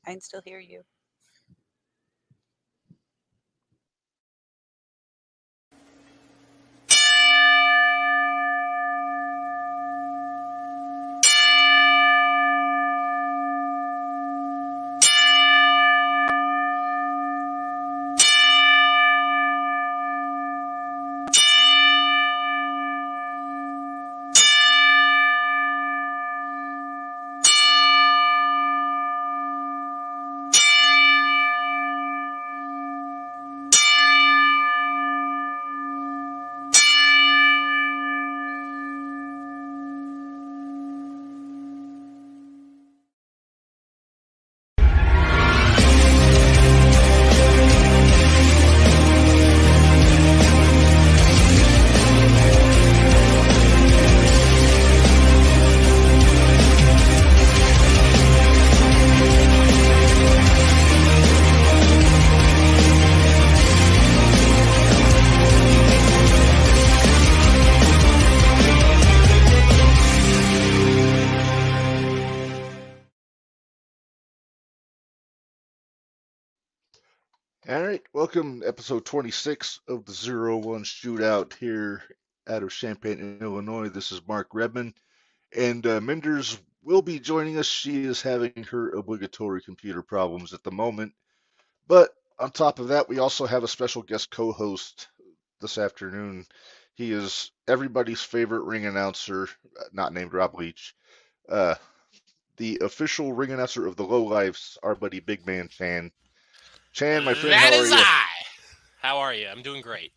I can still hear you. All right, welcome to episode 26 of the 01 Shootout here out of Champaign, Illinois. This is Mark Redman, and Minderz will be joining us. She is having her obligatory computer problems at the moment, but on top of that, we also have a special guest co-host this afternoon. He is everybody's favorite ring announcer, not named Rob Leach, uh, the official ring announcer of the Lowlifes, our buddy Big Man Chan. Chan, my friend, That how are is you? I. How are you? I'm doing great.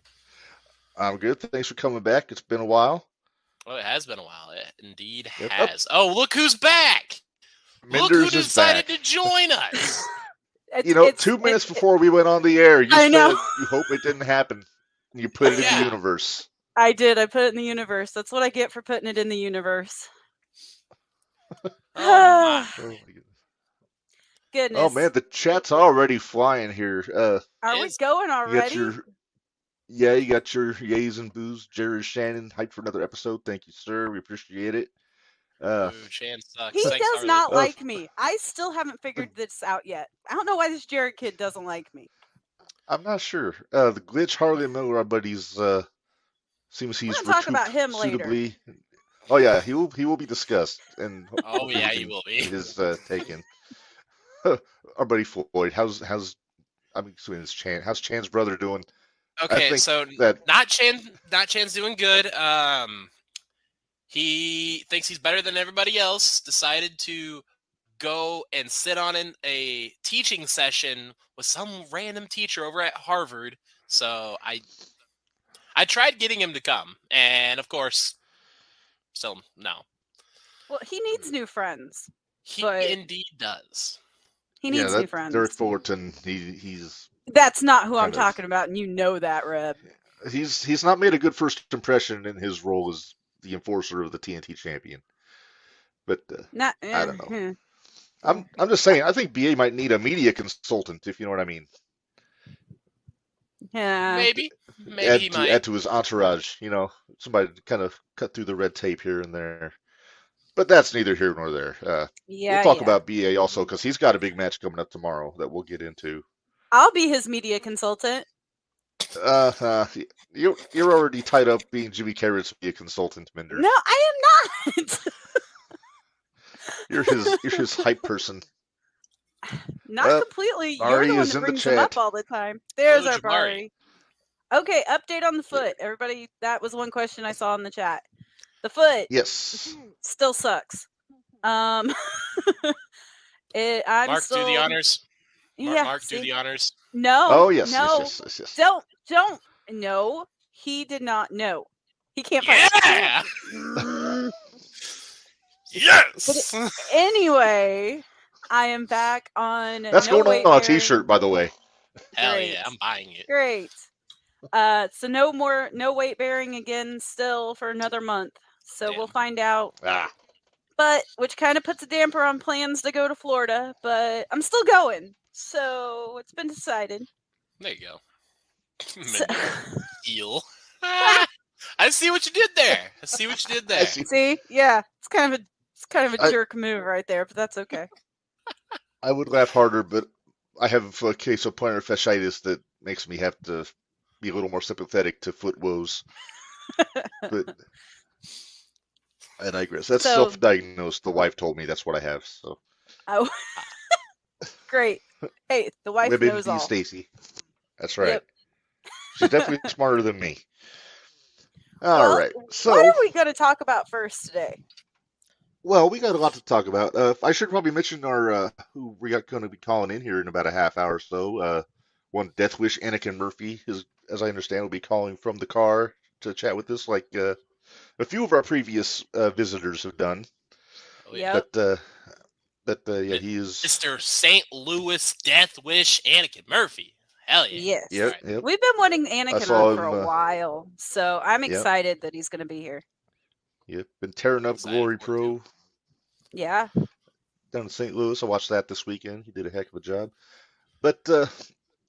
I'm good. Thanks for coming back. It's been a while. Well, it has been a while. It indeed Yep. has. Oh, look who's back! Look Minderz who is decided back. to join us! You know, 2 minutes before we went on the air, you I said know. you hope it didn't happen. You put it in Yeah. the universe. I did. I put it in the universe. That's what I get for putting it in the universe. Oh my. Oh, my goodness. Goodness. Oh, man, the chat's already flying here. Are we Is- going You already? you got your yays and boos. Jared Shannon, hyped for another episode. Thank you, sir. We appreciate it. Ooh, Chan sucks. He Thanks, does Harley. not Oh. like me. I still haven't figured this out yet. I don't know why this Jared kid doesn't like me. I'm not sure. The glitch Harley Miller, our buddies, seems he's gonna talk about recouped him later. suitably. Oh yeah, he will be discussed, and Oh hopefully yeah, we he can will be. get his taken. Our buddy Floyd, how's I'm assuming it's Chan. How's Chan's brother doing? Okay, think so that- not Chan's doing good. He thinks he's better than everybody else. Decided to go and sit on a teaching session with some random teacher over at Harvard. So I tried getting him to come, and of course, still no. Well, he needs new friends. He But- indeed does. He needs new that friends. Derek Fullerton, he's That's not who I'm kind of- talking about, and you know that, Reb. he's not made a good first impression in his role as the enforcer of the TNT champion. But Not, I don't know. know. I'm just saying, I think BA might need a media consultant, if you know what I mean. Yeah. Maybe he might. Add to his entourage, somebody to kind of cut through the red tape here and there. But that's neither here nor there. Yeah. We'll talk yeah. about BA also because he's got a big match coming up tomorrow that we'll get into. I'll be his media consultant. You're already tied up being Jimmy Carrot's media consultant, Minderz. No, I am not. You're his hype person. Not completely. You're Ari the one is that in the brings them up chat. all the time. There's Oh, our Jabari. Bari. Okay, update on the foot. Everybody, that was one question I saw in the chat. The foot Yes. still sucks. I'm Mark, still, do the honors. Yeah. Mark, do see? the honors. No. Oh yes. No. Yes. Don't. No. He did not know. He can't find Yeah. it. Yes. Anyway, I am back on. That's no going weight on a bearing. T-shirt, by the way. Hell Great. yeah, I'm buying it. Great. So no weight bearing again still for another month. So Damn. we'll find out. Ah. But which kind of puts a damper on plans to go to Florida, but I'm still going. So it's been decided. There you go. So- Eel. I see what you did there. I see. See? Yeah. It's kind of a I- jerk move right there, but that's okay. I would laugh harder, but I have a case of plantar fasciitis that makes me have to be a little more sympathetic to foot woes. But I digress. That's So, self-diagnosed. The wife told me that's what I have. So oh, great. Hey, the wife knows WebMD all. Stacy. That's right. Yep. She's definitely smarter than me. All Well, right. what So, are we going to talk about first today? well, we got a lot to talk about. I should probably mention our who we got going to be calling in here in about a half hour or so. One Death Wish Anakin Murphy is, as I understand, will be calling from the car to chat with us, like a few of our previous visitors have done. Oh, yeah. Yep. Yeah, he is. Mr. St. Louis Death Wish Anakin Murphy. Hell yeah. Yes. Yep, Right. yep. We've been wanting Anakin saw on for him, a while, so I'm yep. excited that he's going to be here. Yep. Been tearing up Excited Glory for it, too. Pro Yeah. down in St. Louis. I watched that this weekend. He did a heck of a job. But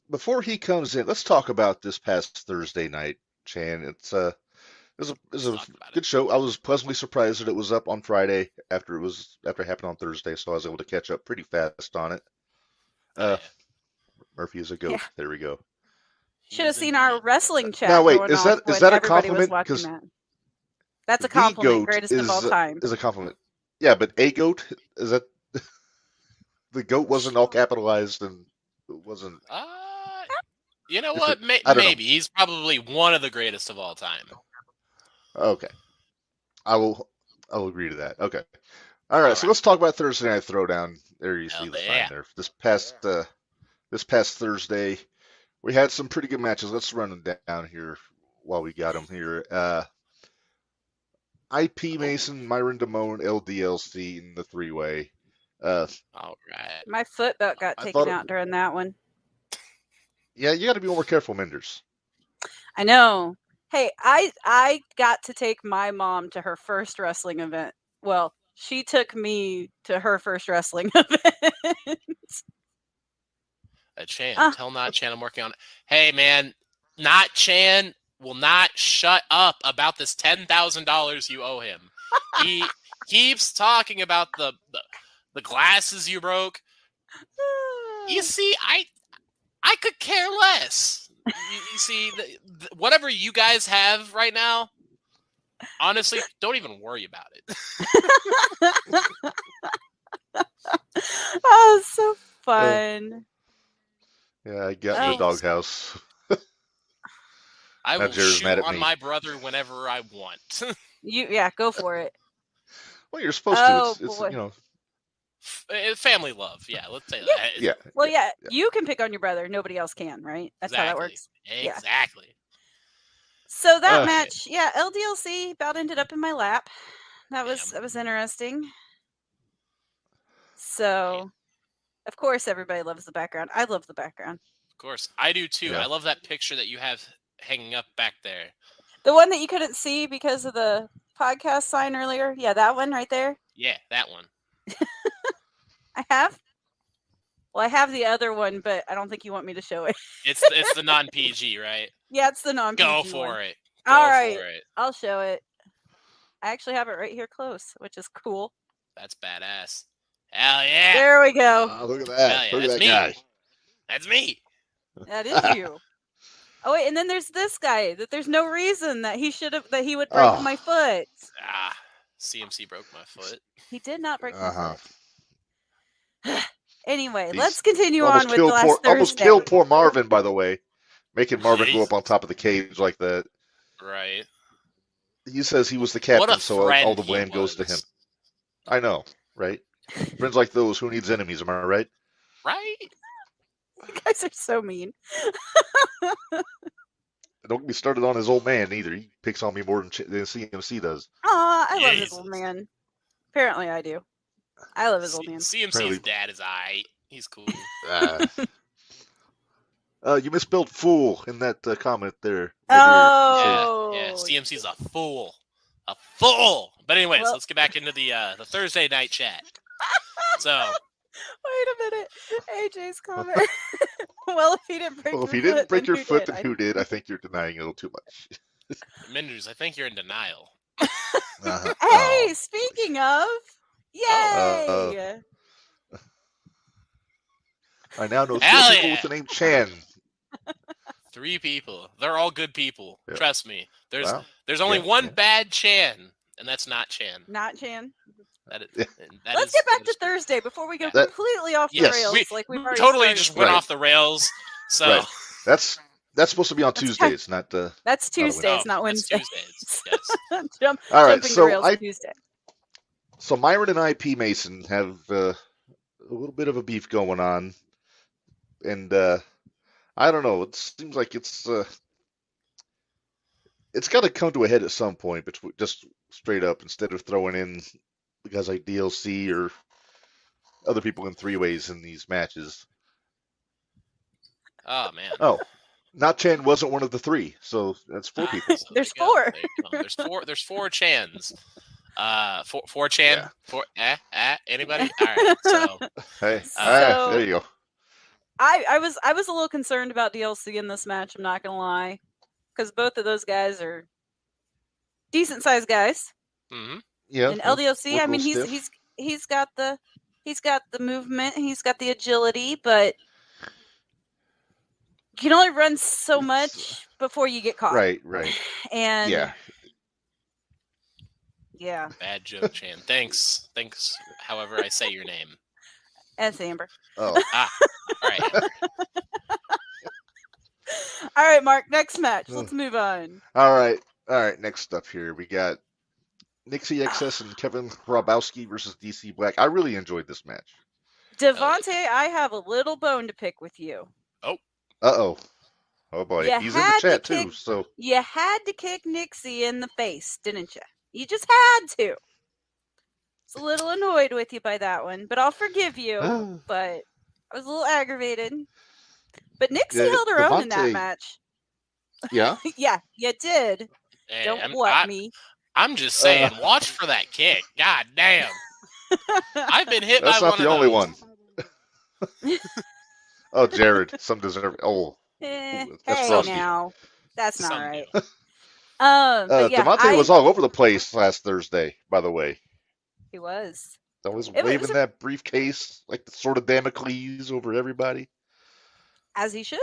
before he comes in, let's talk about this past Thursday night, Chan. It was a Let's talk about good show. I was pleasantly surprised that it was up on Friday after it happened on Thursday, so I was able to catch up pretty fast on it. Oh, yeah. Murphy is a goat. Yeah. There we go. Should have He's seen indeed. our wrestling chat Now wait, going is off that when a everybody was compliment? watching 'Cause that. That's a the compliment. goat Greatest of all time. is a compliment. Yeah, but a goat, is that the goat wasn't all capitalized and it wasn't. You know what? I don't know. Maybe he's probably one of the greatest of all time. Okay, I will agree to that. Okay, all right. So let's talk about Thursday Night Throwdown. There you see the sign there. This past Thursday, we had some pretty good matches. Let's run them down here while we got them here. IP Mason, Myron Damone, LDLC in the three-way. All right. My foot belt got taken out during that one. Yeah, you got to be more careful, Minderz. I know. Hey, I got to take my mom to her first wrestling event. Well, she took me to her first wrestling event. Chan, tell Not Chan I'm working on it. Hey, man, Not Chan will not shut up about this $10,000 you owe him. He keeps talking about the glasses you broke. You see, I could care less. You see, whatever you guys have right now, honestly, don't even worry about it. Oh, it's so fun. Yeah, I got in the doghouse. I will shoot on my brother whenever I want. Go for it. Well, you're supposed to. It's boy. you know. Family love. Yeah, let's say that. Yeah. Well, you can pick on your brother. Nobody else can, right? That's how that works. Exactly. Yeah. So that match, LDLC about ended up in my lap. That was interesting. So, of course, everybody loves the background. I love the background. Of course, I do too. Yeah. I love that picture that you have hanging up back there. The one that you couldn't see because of the podcast sign earlier. Yeah, that one right there. Yeah, that one. I have. Well, I have the other one, but I don't think you want me to show it. It's the non-PG, right? Yeah, it's the non-PG Go one. for it. All right, I'll show it. I actually have it right here close, which is cool. That's badass. Hell yeah! There we go. Look at that! Look at that guy. That's me. That is you. Oh wait, and then there's this guy that there's no reason that he would break my foot. CMC broke my foot. He did not break my foot. Anyway, let's continue on with the last Thursday. Almost killed poor Marvin, by the way. Making Marvin go up on top of the cage like that. Right. He says he was the captain, so all the blame goes to him. I know, right? Friends like those, who needs enemies, am I right? Right. You guys are so mean. Don't get me started on his old man either. He picks on me more than CMC does. I love his old man. Apparently I do. I love his old man. CMC's dad is aight. He's cool. You misspelled fool in that comment there. Yeah. CMC's a fool. A fool. But anyways, let's get back into the Thursday night chat. So. Wait a minute. AJ's comment. Well, if he didn't break your foot, then who did? I think you're denying a little too much. Minderz, I think you're in denial. Hey, speaking of, yay! I now know 3 Hell people yeah. with the name Chan. 3 people. They're all good people. Yeah. Trust me. There's Wow. only Yeah, one yeah. bad Chan, and that's not Chan. Not Chan. That is, Yeah. Let's get back to Thursday before we go Yeah. completely off the Yes, rails. Like we've already totally started. just went Right. off the rails. So Right. That's supposed to be on That's Tuesdays, not That's Tuesdays, not that's Wednesdays. Tuesdays. Yes. All right. Jumping So derails Tuesday. So Myron and I, P. Mason, have a little bit of a beef going on, and I don't know. It seems like it's got to come to a head at some point, but just straight up, instead of throwing in guys like DLC or other people in 3-ways in these matches. Oh man. Oh, Not Chan wasn't one of the 3, so that's 4 people. So There's there you go. 4. There you go. There's 4 Chans. 4 Chan. Yeah. 4 anybody? All right. So Hey, So- there you go. I was a little concerned about DLC in this match. I'm not gonna lie, because both of those guys are decent sized guys. mhm. Yeah. And LDLC, look I mean, real stiff. he's got the movement, he's got the agility, but you can only run so much before you get caught. Right. And Yeah. yeah, Bad joke, Chan. Thanks. However I say your name. that's Amber. Oh. All right. Amber. All right, Mark. Next match. Let's move on. All right. Next up here, we got Nixie XS and Kevin Hrabowski versus DC Black. I really enjoyed this match. Devontae, I have a little bone to pick with you. Uh-oh. Oh, boy. You He's in the had to chat, too, kick- so... You had to kick Nixie in the face, didn't you? You just had to. I was a little annoyed with you by that one, but I'll forgive you. But I was a little aggravated. But Nixie held her own in that Devontae- match. Yeah? Yeah, you did. Hey, Don't what me. I'm just saying, watch for that kick. God damn. I've been hit That's by not one the of only those. one. Oh, Jared. Some deserve... Oh. Hey That's frosty. now. That's not Some right. do. But yeah, Devontae was all over the place last Thursday, by the way. He was. I was It was waving a- that briefcase like the sword of Damocles over everybody. As he should.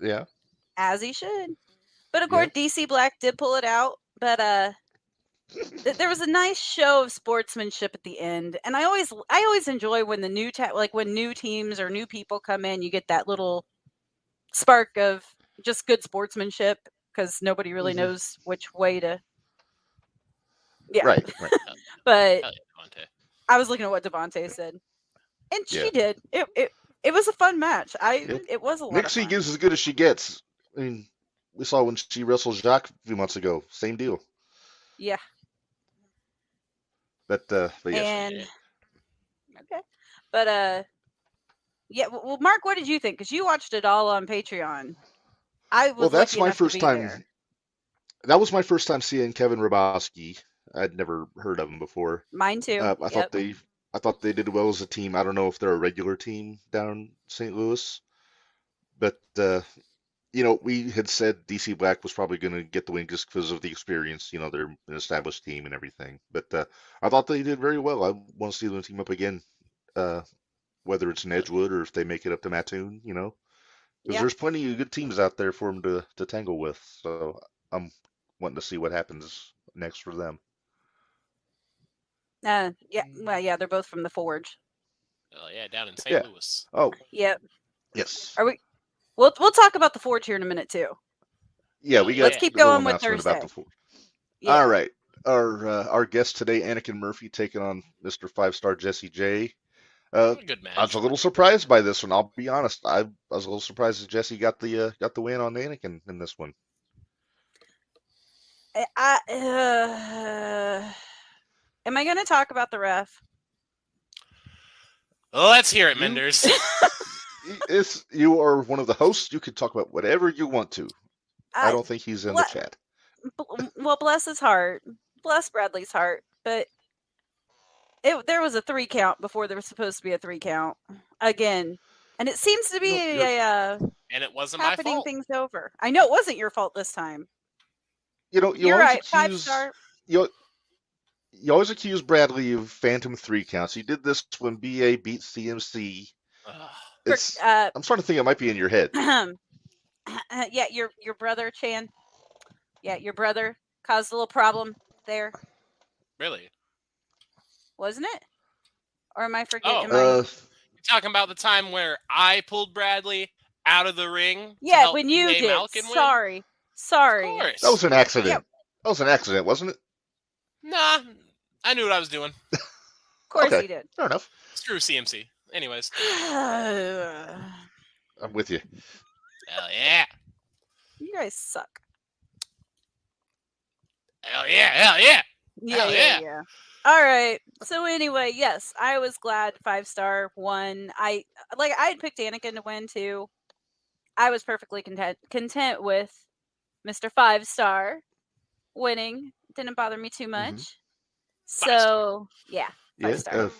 Yeah. As he should. But of course, DC Black did pull it out. But there was a nice show of sportsmanship at the end, and I always enjoy when the when new teams or new people come in, you get that little spark of just good sportsmanship because nobody really knows which way to. Yeah, Right. but Hell yeah, Devontae. I was looking at what Devontae said, and Yeah. she did. It was a fun match. It was a lot. Nixie of fun. gives as good as she gets. I mean, we saw when she wrestled Jacques a few months ago. Same deal. Yeah. But yes. And okay, but yeah. Well, Mark, what did you think? Because you watched it all on Patreon. I was. Well, that's lucky my enough to first be time. there. That was my first time seeing Kevin Hrabowski. I'd never heard of him before. Mine too. I thought they did well as a team. I don't know if they're a regular team down in St. Louis, but we had said DC Black was probably going to get the win just because of the experience. They're an established team and everything. But I thought they did very well. I want to see them team up again, whether it's in Edgewood or if they make it up to Mattoon. Because there's plenty of good teams out there for them to tangle with. So I'm wanting to see what happens next for them. Yeah. Well, yeah, they're both from the Forge. Oh yeah, down in St. Louis. Oh, Yep. yes. Are we? We'll talk about the Forge here in a minute too. Yeah, we got. Let's keep the little going with announcement about Thursday. the Forge. Yeah. All right. Our guest today, Anakin Murphy, taking on Mr. 5-star Jesse J. Good match. I was a little surprised by this one. I'll be honest. I was a little surprised that Jesse got the win on Anakin in this one. Am I going to talk about the ref? Let's hear it, Minderz. You are one of the hosts. You can talk about whatever you want to. I don't think he's in the chat. Well, bless his heart. Bless Bradley's heart. But there was a 3 count before there was supposed to be a 3 count. Again. And it seems to be and it wasn't my happening fault. things over. I know it wasn't your fault this time. You You're right. accuse, 5-star. You always accuse Bradley of phantom 3 counts. He did this when BA beat CMC. It's. I'm starting to think it might be in your head. Yeah, your brother Chan. Yeah, your brother caused a little problem there, Really? wasn't it? Or am I forgetting? Oh, Am I? you're talking about the time where I pulled Bradley out of the ring to Yeah, help when you PA did. Malkin win? Sorry. Of course. That was an accident. Yeah. That was an accident, wasn't it? Nah, I knew what I was doing. Of course Okay. he did. Fair enough. Screw CMC. Anyways. I'm with you. Hell yeah. You guys suck. Hell yeah. Hell yeah. Hell Yeah. All right. So anyway, yes, I was glad 5-star won. I had picked Anakin to win too. I was perfectly content with Mr. 5-star winning. Didn't bother me too much. Mhm. So yeah, 5-star.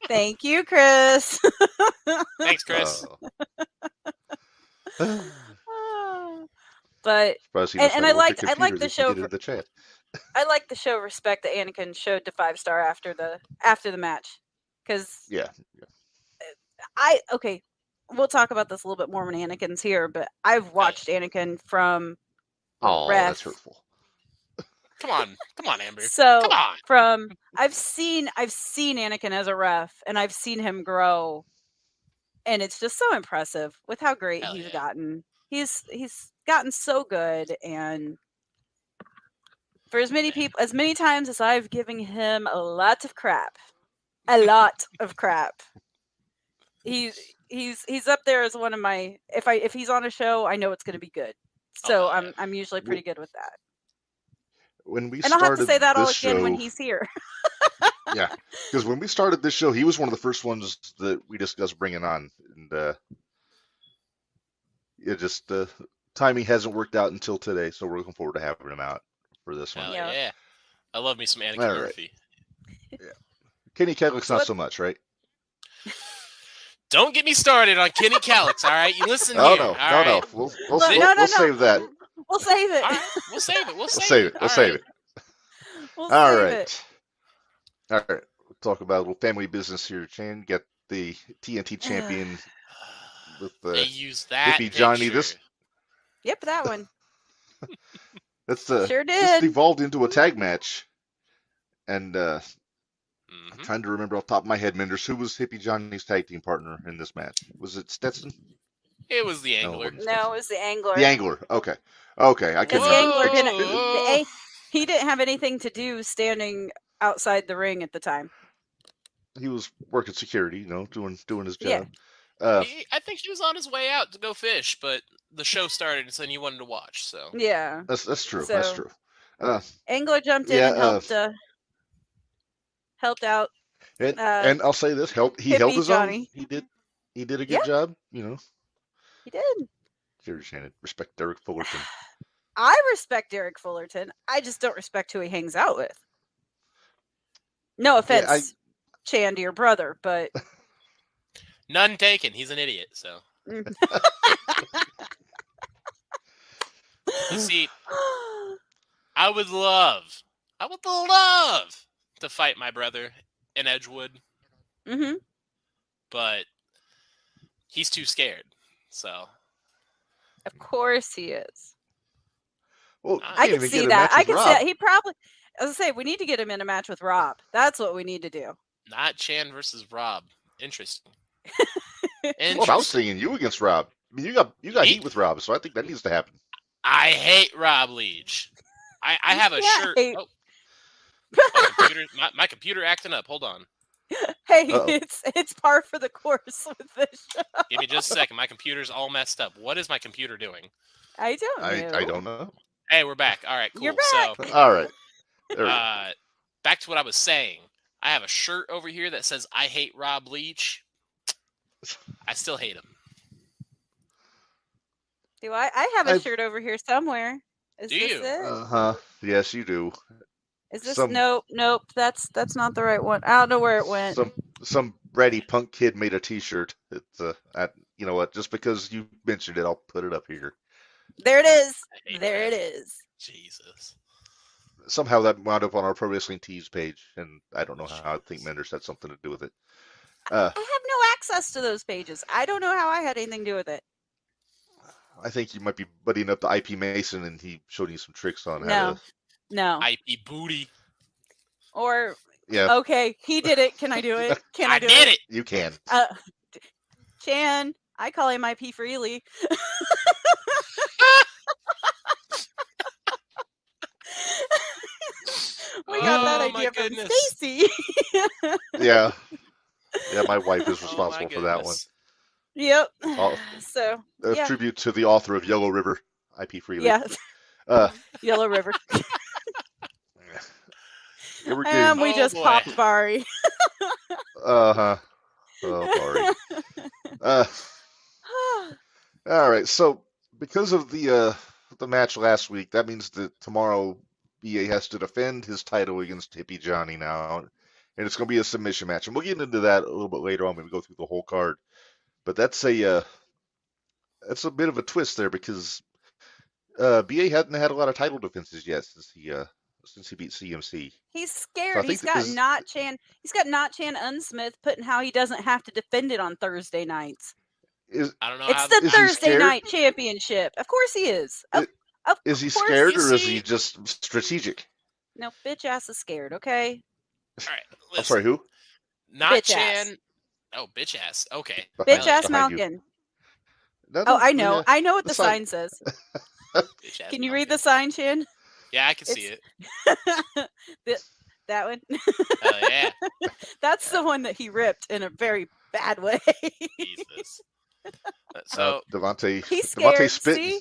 Thank you, Chris. Thanks, Chris. But Surprised he and knows how I to work liked a I liked the computer show. that he did in the chat. I like the show respect that Anakin showed to 5-star after the match, because Yeah. okay, we'll talk about this a little bit more when Anakin's here, but I've watched Anakin from Oh, ref. that's hurtful. Come on, Amber. So Come on. I've seen Anakin as a ref, and I've seen him grow, and it's just so impressive with how great Hell he's yeah. gotten. He's gotten so good, and for as many times as I've given him a lot of crap, he's up there as one of my, if he's on a show, I know it's going to be good. So I'm usually pretty good with that. When we And I'll have to started say that all this again when show, he's here. yeah, because when we started this show, he was one of the first ones that we discussed bringing on, and it just timing hasn't worked out until today. So we're looking forward to having him out for this one. Hell Yeah. yeah. I love me some Anakin All right. Murphy. Kenny Kalix, not so much, right? Don't get me started on Kenny Kalix, all right? You listen Oh here. no, all no, right? no. We'll No. save that. We'll save it. All right, we'll save it. We'll save it. We'll save it. We'll All save right. it. All right. We'll talk about a little family business here. Chan, get the TNT champion with They use that Hippie Johnny. picture. Yep, that one. That's Sure this did. evolved into a tag match, and I'm Mhm. trying to remember off the top of my head, Minderz, who was Hippie Johnny's tag team partner in this match? Was it Stetson? It was the No, it Angler. wasn't No, Stetson. it was the Angler. The Angler. Okay, I Because couldn't the remember. Angler he didn't have anything to do standing outside the ring at the time. He was working security, doing his Yeah. job. I think he was on his way out to go fish, but the show started and then you wanted to watch, so. Yeah. That's true. So- That's true. Angler jumped in Yeah, and helped out. And I'll say this: he held Hippie his Johnny. own. He did a good job. He did. Cheers, Shannon. Respect Derek Fullerton. I respect Derek Fullerton. I just don't respect who he hangs out with. No offense, Chan, to your brother, but None taken. He's an idiot, so. You see, I would love to fight my brother in Edgewood, Mm-hmm. but he's too scared, so. Of course he is. Well, I can see that. I can see that. He probably, as I say, we need to get him in a match with Rob. That's what we need to do. Not Chan versus Rob. Interesting. Well, I was thinking you against Rob. I mean, you got heat with Rob, so I think that needs to happen. I hate Rob Leach. I have a shirt. hate- My computer acting up. Hold on. Hey, Uh-oh. it's par for the course with this show. Give me just a second. My computer's all messed up. What is my computer doing? I don't know. I don't know. Hey, we're back. All right, cool. You're back. So, All right. There we go. back to what I was saying. I have a shirt over here that says "I hate Rob Leach." I still hate him. Do I? I have a I've- shirt over here somewhere. Is Do this you? it? Yes, you do. Is this some- nope? That's not the right one. I don't know where it went. Some bratty punk kid made a T-shirt. It's you know what? Just because you mentioned it, I'll put it up here. There it is. I hate There that. it is. Jesus. somehow that wound up on our Pro Wrestling Tees page, and I don't know how. I think Minderz had something to do with it. I have no access to those pages. I don't know how I had anything to do with it. I think you might be buddying up to IP Mason, and he showed you some tricks on how No. to. No. IP booty. Or Yeah, okay, he did it. Can I do it? Can I do did it. you can. Chan, I call him IP freely. We got that Oh, my idea from goodness. Stacy. Yeah, yeah. My wife is Oh, my responsible for that one. goodness. Yep. Oh, So A yeah, tribute to the author of Yellow River, IP Freely. yeah, Uh, Yellow River. yeah, we're And getting. we Oh, just boy. popped Bari. Oh, sorry. All right. So because of the match last week, that means that tomorrow BA has to defend his title against Hippie Johnny now, and it's going to be a submission match, and we'll get into that a little bit later on when we go through the whole card. But that's a bit of a twist there because BA hadn't had a lot of title defenses yet since he beat CMC. He's So scared. I He's think got Not Chan. He's got Not Chan Unsmith putting how he doesn't have to defend it on Thursday nights. I don't know It's how. the is he Thursday scared? night championship. Of course he is. Of Is he course. scared You or is see- he just strategic? No, bitch ass is scared. Okay. All right. I'm Listen, sorry, who? Not Bitch ass. Chan. Oh, bitch ass. Okay. Behind- Bitch ass behind you. Malkin. No, Oh, no, I know. yeah. I know what the the sign. sign says. Bitch ass Can you read Malkin. the sign, Chan? Yeah, I can see it. That one. Oh yeah. That's the one that he ripped in a very bad way. Jesus. So Devontae. He's Devontae scared. spitting. See?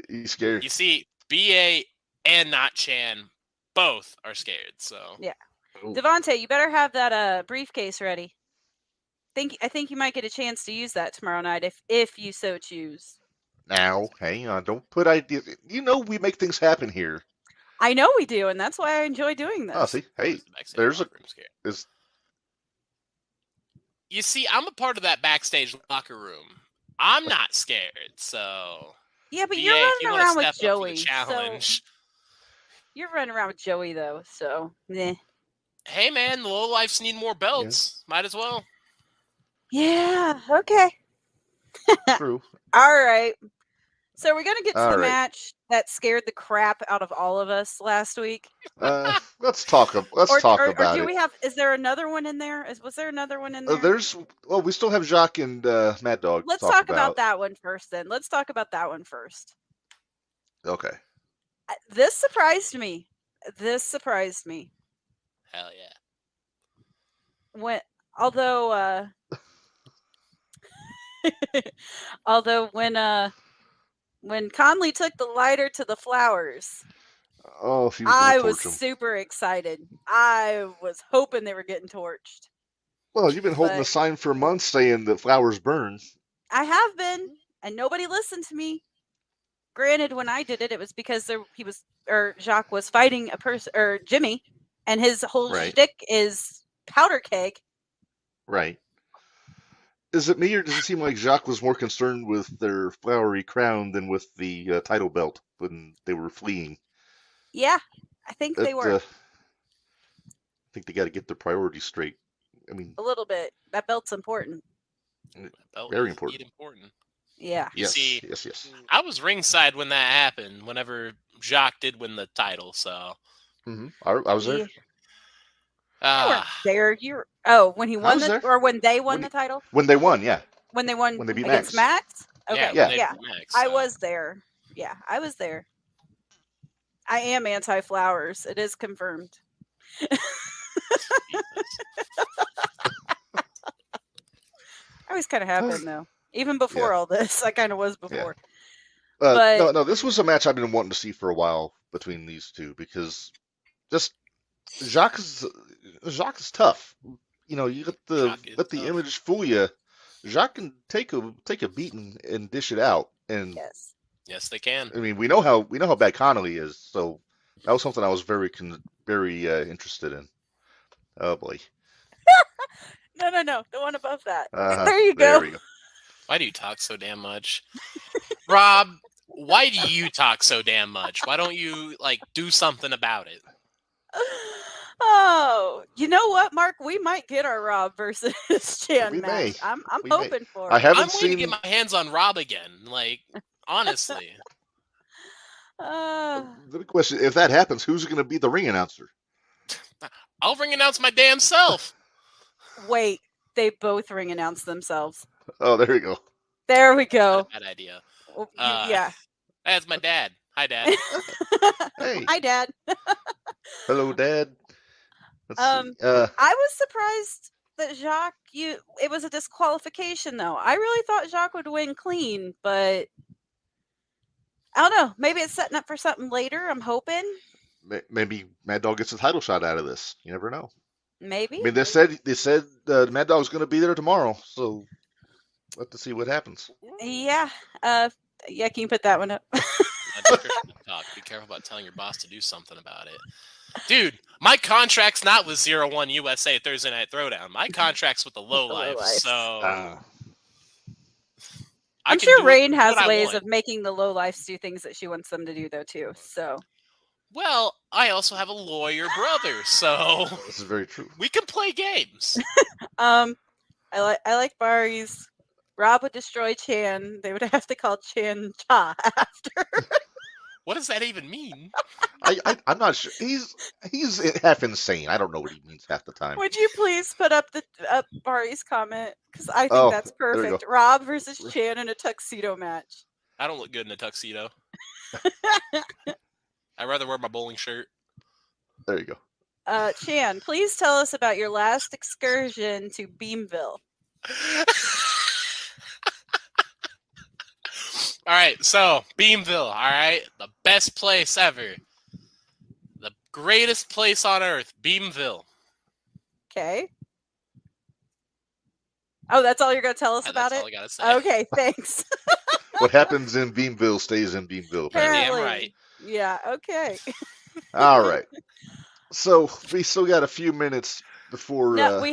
He's scared. you see, BA and Not Chan both are scared. So Yeah. Ooh. Devontae, you better have that briefcase ready. I think you might get a chance to use that tomorrow night if you so choose. Now, hang on. Don't put ideas. You know we make things happen here. I know we do, and that's why I enjoy doing this. Oh, see, hey, Where's the backstage there's a. locker room scared? Is You see, I'm a part of that backstage locker room. I'm not scared. So Yeah, but BA, you're if you running want around to with step up to the Joey. So challenge, you're running around with Joey though. So meh. hey man, the low lifes need more belts. Might as well. Yeah. Okay. true. All right. So we're gonna get to All the right. match that scared the crap out of all of us last week. Let's talk. Let's talk or about do it. we have? Is there another one in there? Was there another one in there? We still have Jacques and Mad Dog. Let's to talk about that one first. Then let's talk about that one first. Okay. This surprised me. Hell yeah. Although when Conley took the lighter to the flowers, Oh, she was I gonna was torch him. super excited. I was hoping they were getting torched. Well, you've been holding but- a sign for months saying that flowers burn. I have been, and nobody listened to me. Granted, when I did it, it was because Jacques was fighting a person, or Jimmy, and his whole Right. shtick is powder keg. Right. Is it me, or does it seem like Jacques was more concerned with their flowery crown than with the title belt when they were fleeing? Yeah, I think they were I think they got to get their priorities straight. I mean, a little bit. That belt's important. Belt Very is important. indeed important. Yeah. You yes, see- yes. I was ringside when that happened. Whenever Jacques did win the title, so I was there. You weren't there. When he I won was there. or when they won When the title? When they won, yeah. When they won When they beat against Max? Okay. yeah, Yeah. when they beat Max, I so. was there. Yeah, I was there. I am anti-flowers. It is confirmed. Jesus. I was kind of happy though. Even before all this, I kind of was before. No, this was a match I've been wanting to see for a while between these two because just Jacques is tough. You know, you let the tough. image fool you. Jacques can take a beating and dish it out. And Yes. Yes, they can. I mean, we know how bad Connolly is. So that was something I was very interested in. Oh boy. No. The one above that. Uh-huh. There you There go. we go. Why do you talk so damn much? Rob, why do you talk so damn much? Why don't you do something about it? Oh, you know what, Mark? We might get our Rob versus Chan We match. may. I'm We may. hoping for I it. haven't I'm waiting to seen. get my hands on Rob again. Like, honestly. The question: if that happens, who's going to be the ring announcer? I'll ring announce my damn self. Wait, they both ring announce themselves. Oh, there you go. There we Not go. a bad idea. Yeah. That's my dad. Hi, Dad. Hey, Hi, Dad. hello, Dad. Let's see. I was surprised that Jacques. It was a disqualification, though. I really thought Jacques would win clean, but I don't know. Maybe it's setting up for something later. I'm hoping. Maybe Mad Dog gets a title shot out of this. You never know. Maybe. I mean, they said Mad Dog's going to be there tomorrow, so we'll have to see what happens. Yeah. Yeah. Can you put that one up? Talk. Be careful about telling your boss to do something about it. Dude, my contract's not with 01 USA Thursday Night Throwdown. My contract's with the Lowlife, so... I'm sure Rain has ways of making the Lowlifes do things that she wants them to do, though, too. So... Well, I also have a lawyer brother, so... This is very true. We can play games. I like Barry's. Rob would destroy Chan. They would have to call Chan Cha after. What does that even mean? I'm not sure. He's half insane. I don't know what he means half the time. Would you please put up Barry's comment? Because I think that's perfect. Rob versus Chan in a tuxedo match. I don't look good in a tuxedo. I'd rather wear my bowling shirt. There you go. Chan, please tell us about your last excursion to Beamville. All right, so Beamville, all right? The best place ever. The greatest place on earth, Beamville. Okay. Oh, that's all you're going to tell us about that's it? All I got to say. Okay, thanks. What happens in Beamville stays in Beamville. Apparently. Damn right. Yeah, okay. All right. So we still got a few minutes before. No, we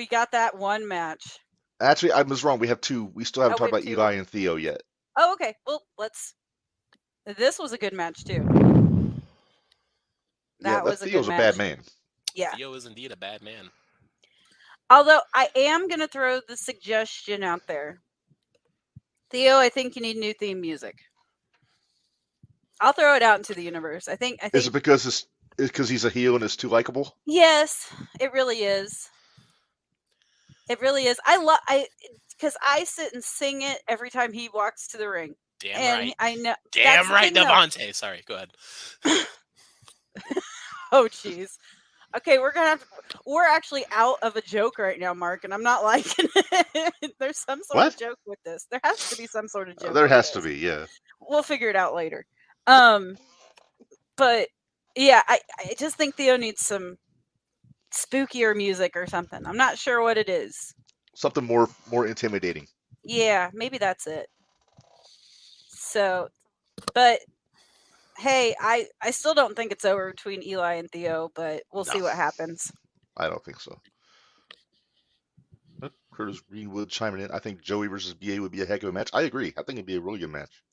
got that one match. Actually, I was wrong. We have two. We still haven't talked about Eli and Theo yet. Oh, okay. Well, this was a good match too. That was a Theo's good a match. bad man. Yeah. Theo is indeed a bad man. Although I am gonna throw the suggestion out there. Theo, I think you need new theme music. I'll throw it out into the universe. I think Is it because he's a heel and it's too likable? Yes, it really is. It really is. Because I sit and sing it every time he walks to the ring. Damn right. I know. Damn right, Devontae. Sorry, go ahead. Oh, jeez. Okay, we're actually out of a joke right now, Mark, and I'm not liking it. There's some sort of joke with this. There has to be some sort of joke. There has to be, yeah. We'll figure it out later. But yeah, I just think Theo needs some spookier music or something. I'm not sure what it is. Something more intimidating. Yeah, maybe that's it. So, but hey, I still don't think it's over between Eli and Theo, but we'll see what happens. I don't think so. Curtis Greenwood chiming in. I think Joey versus BA would be a heck of a match. I agree. I think it'd be a really good match.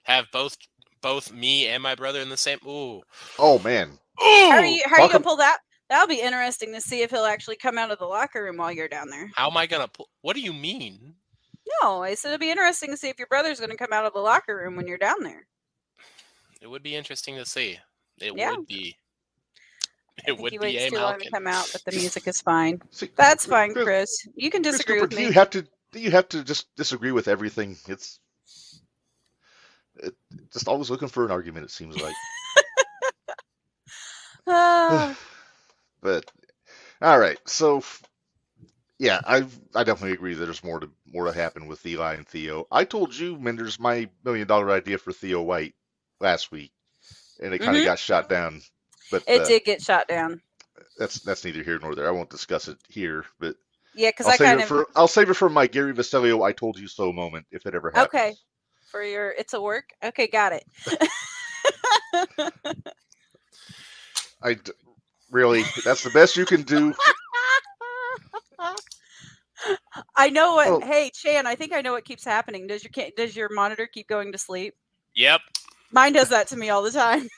Have both me and my brother in the same. Ooh. Oh man. Ooh. How are you gonna pull that? That'll be interesting to see if he'll actually come out of the locker room while you're down there. How am I gonna pull? What do you mean? No, I said it'd be interesting to see if your brother's gonna come out of the locker room when you're down there. It would be interesting to see. It would be. It would be. He waits too long to come out, but the music is fine. That's fine, Chris. You can disagree with me. Do you have to just disagree with everything? It's just always looking for an argument. It seems like. But all right, so yeah, I definitely agree that there's more to happen with Eli and Theo. I told you, Minderz, my $1 million idea for Theo White last week, and it kind of got shot down. But it did get shot down. That's neither here nor there. I won't discuss it here, but yeah, because I'll save it for my Gary Vasilio "I told you so" moment if it ever happens. Okay, for your it's a work. Okay, got it. Really, that's the best you can do. I know what. Oh. Hey, Chan, I think I know what keeps happening. Does your monitor keep going to sleep? Yep. Mine does that to me all the time.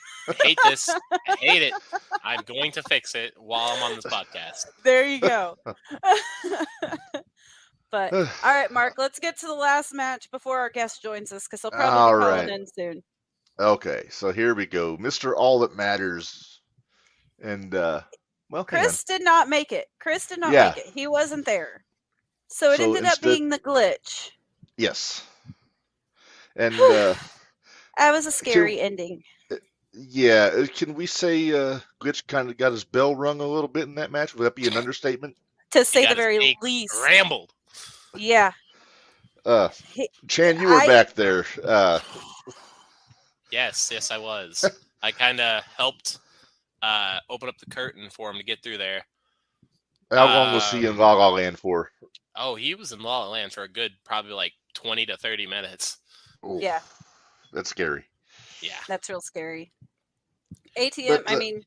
hate this. I hate it. I'm going to fix it while I'm on this podcast. There you go. But all right, Mark, let's get to the last match before our guest joins us because he'll probably All be calling right. in soon. Okay, so here we go. Mr. All That Matters. And, well, hang on. Chris did not make it. Chris did not Yeah. make it. He wasn't there. So it So ended up instead- being the glitch. Yes. And, That was a scary ending. yeah, can we say Glitch kind of got his bell rung a little bit in that match? Would that be an understatement? To say He the got his very egg least. Scrambled. Yeah. Chan, you were back there. Yes, I was. I kind of helped open up the curtain for him to get through there. How long was he in La La Land for? Oh, he was in La La Land for a good probably like 20 to 30 minutes. Ooh, Yeah. That's scary. Yeah. That's real scary. ATM, But, I mean,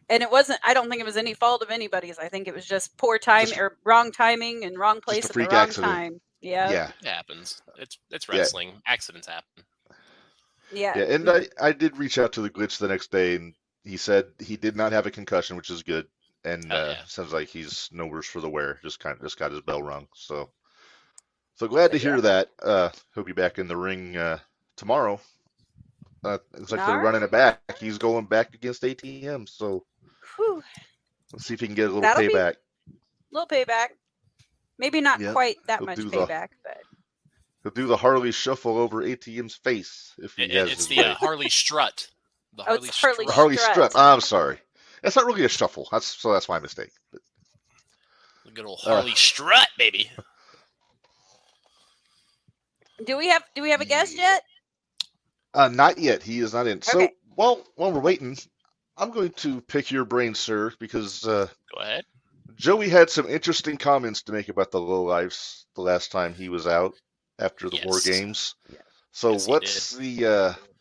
and it wasn't, I don't think it was any fault of anybody's. I think it was just poor time or wrong timing and wrong place at the freak wrong accident. time. Yeah. Yeah. It happens. It's wrestling. Accidents happen. Yeah. Yeah, and I did reach out to the Glitch the next day, and he said he did not have a concussion, which is good. And Hell yeah. sounds like he's no worse for the wear. Just got his bell rung. So glad to hear that. He'll be back in the ring tomorrow. It's like they're running it back. He's going back against ATM. So Whew. let's see if he can get a little That'll be- payback. Little payback. Maybe not Yep. quite that He'll much do the- payback, but He'll do the Harley shuffle over ATM's face if he has It's his the way. Harley strut. The Oh, it's Harley Harley strut. Harley strut. strut. I'm sorry. That's not really a shuffle. That's my mistake. But, The good old Harley strut, baby. do we have a guest yet? not yet. He is not in. So Okay. while we're waiting, I'm going to pick your brain, sir, because Go ahead. Joey had some interesting comments to make about the lowlifes the last time he was out after the War Yes. Games. So Yes, he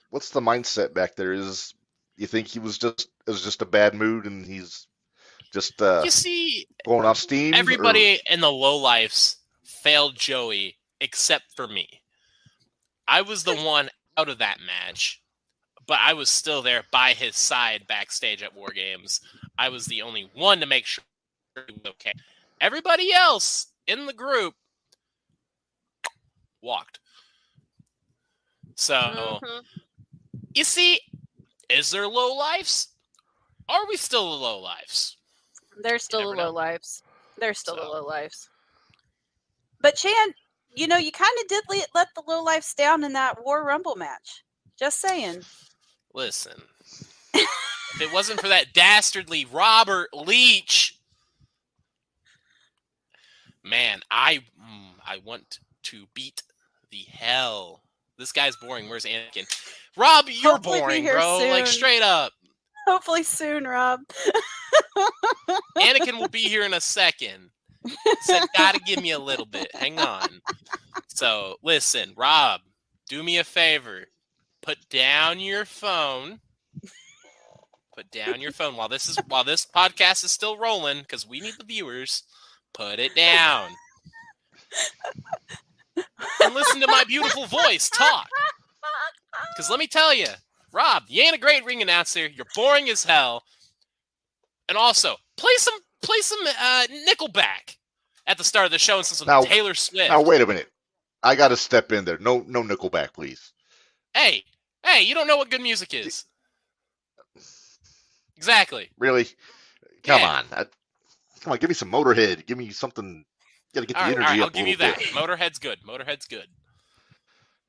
what's the mindset back there? Is you think he was just a bad mood and he's just You see, going off steam? everybody in the lowlifes failed Joey except for me. I was the one out of that match, but I was still there by his side backstage at War Games. I was the only one to make sure he was okay. Everybody else in the group walked. So, Mhm. you see, is there lowlifes? Are we still the lowlifes? They're still the never know. low lives. They're still the So- low lives. But Chan, you kind of did let the low lives down in that War Rumble match. Just saying. Listen, if it wasn't for that dastardly Robert Leach, man, I want to beat the hell. This guy's boring. Where's Anakin? Rob, you're Hopefully be boring, here bro. Like, soon. straight up. Hopefully soon, Rob. Anakin will be here in a second. Said, gotta give me a little bit. Hang on. So, listen, Rob, do me a favor. Put down your phone. Put down your phone while this podcast is still rolling, because we need the viewers. Put it down. And listen to my beautiful voice talk. Because let me tell you, Rob, you ain't a great ring announcer. You're boring as hell. And also, play some Nickelback at the start of the show and some Now- Taylor Swift. Now wait a minute. I got to step in there. No Nickelback, please. Hey, you don't know what good music is. Exactly. Really? Come Yeah. on. Come on, give me some Motorhead. Give me something. Got to get the All right, energy I'll up a give you little that. bit. Motorhead's good. Motorhead's good.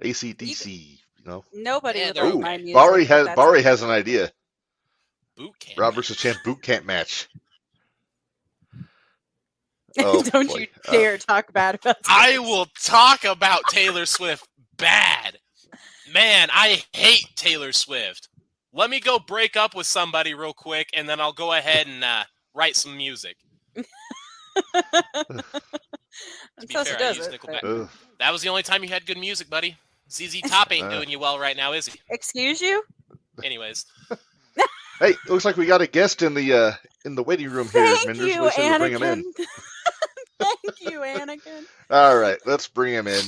AC/DC, you know. Nobody Yeah, would they're like okay. my music. Bari but that's- has an idea. Boot camp. Rob versus Champ boot camp match. Oh, Don't boy. you dare talk bad about I Taylor will talk about Taylor Swift bad. Man, I hate Taylor Swift. Let me go break up with somebody real quick, and then I'll go ahead and write some music. To be That's fair, how I she used does it, Nickelback. Ugh. That was the only time you had good music, buddy. ZZ Top ain't Uh. doing you well right now, is he? Excuse you? Anyways, Hey, looks like we got a guest in the waiting room here, Thank Minderz. you, We should bring him in. Anakin. Thank you, Anakin. All right, let's bring him in.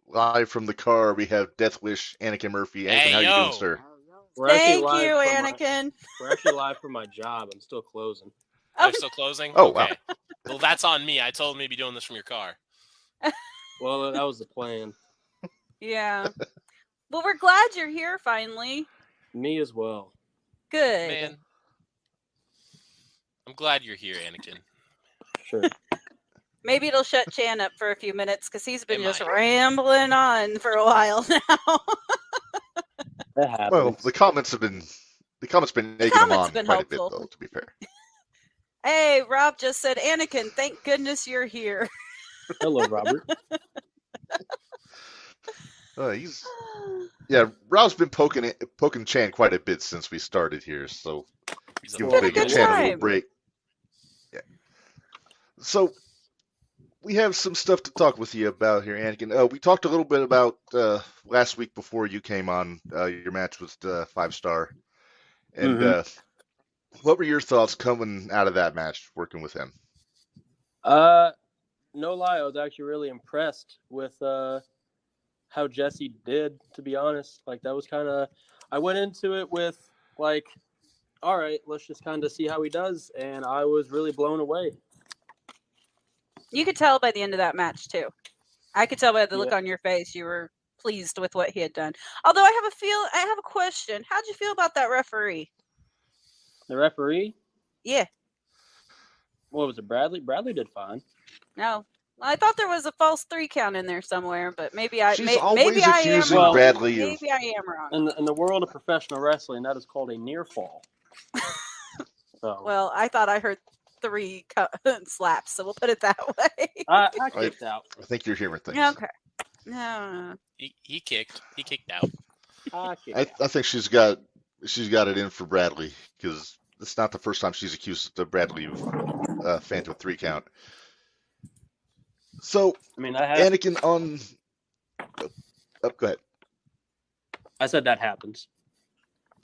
Live from the car, we have Death Wish, Anakin Murphy. Anakin, Hey, how you yo. doing, sir? We're actually Thank live you, from Anakin. We're actually live from my job. I'm still closing. They're still closing? Oh, okay. wow. Well, that's on me. I told them to be doing this from your car. Well, that was the plan. Yeah. Well, we're glad you're here finally. Me as well. Good. Man, I'm glad you're here, Anakin. Sure. Maybe it'll shut Chan up for a few minutes because he's been It just might. rambling on for a while now. That happens. Well, the comments been egging him comments on have been quite helpful. a bit, though, to be fair. Hey, Rob just said, Anakin, thank goodness you're here. Hello, Robert. Rob's been poking Chan quite a bit since we started here, so He's a give Well, Been a good Chan a little time. break. Yeah. So we have some stuff to talk with you about here, Anakin. We talked a little bit about last week before you came on your match with 5-Star, and what were your thoughts coming out of that match working with him? No lie, I was actually really impressed with how Jesse did, to be honest. Like, that was kind of, I went into it with, like, all right, let's just kind of see how he does, and I was really blown away. You could tell by the end of that match, too. I could tell by the look Yeah. on your face you were pleased with what he had done. Although I have a question. How'd you feel about that referee? The referee, Yeah. what was it, Bradley? Bradley did fine. No. I thought there was a false 3 count in there somewhere, but maybe I She's maybe always I am accusing wrong. Bradley of. Maybe I am wrong. In the world of professional wrestling, that is called a near fall. So, Well, I thought I heard 3 slaps, so we'll put it that way. I kicked out. I think you're hearing things. Okay. No. He kicked. He kicked out. I kicked out. I think she's got it in for Bradley because it's not the first time she's accused Bradley of Phantom 3 count. So I mean, that happens. Anakin on. Go ahead. I said that happens.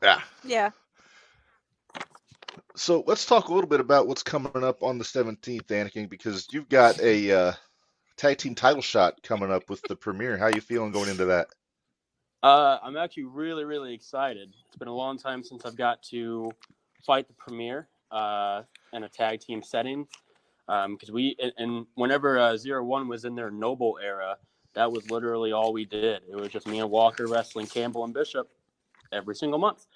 Yeah. Yeah. So let's talk a little bit about what's coming up on the 17th, Anakin, because you've got a tag team title shot coming up with the premiere. How you feeling going into that? I'm actually really, really excited. It's been a long time since I've got to fight the premiere in a tag team setting. Because whenever 0-1 was in their Noble era, that was literally all we did. It was just me and Walker wrestling Campbell and Bishop every single month.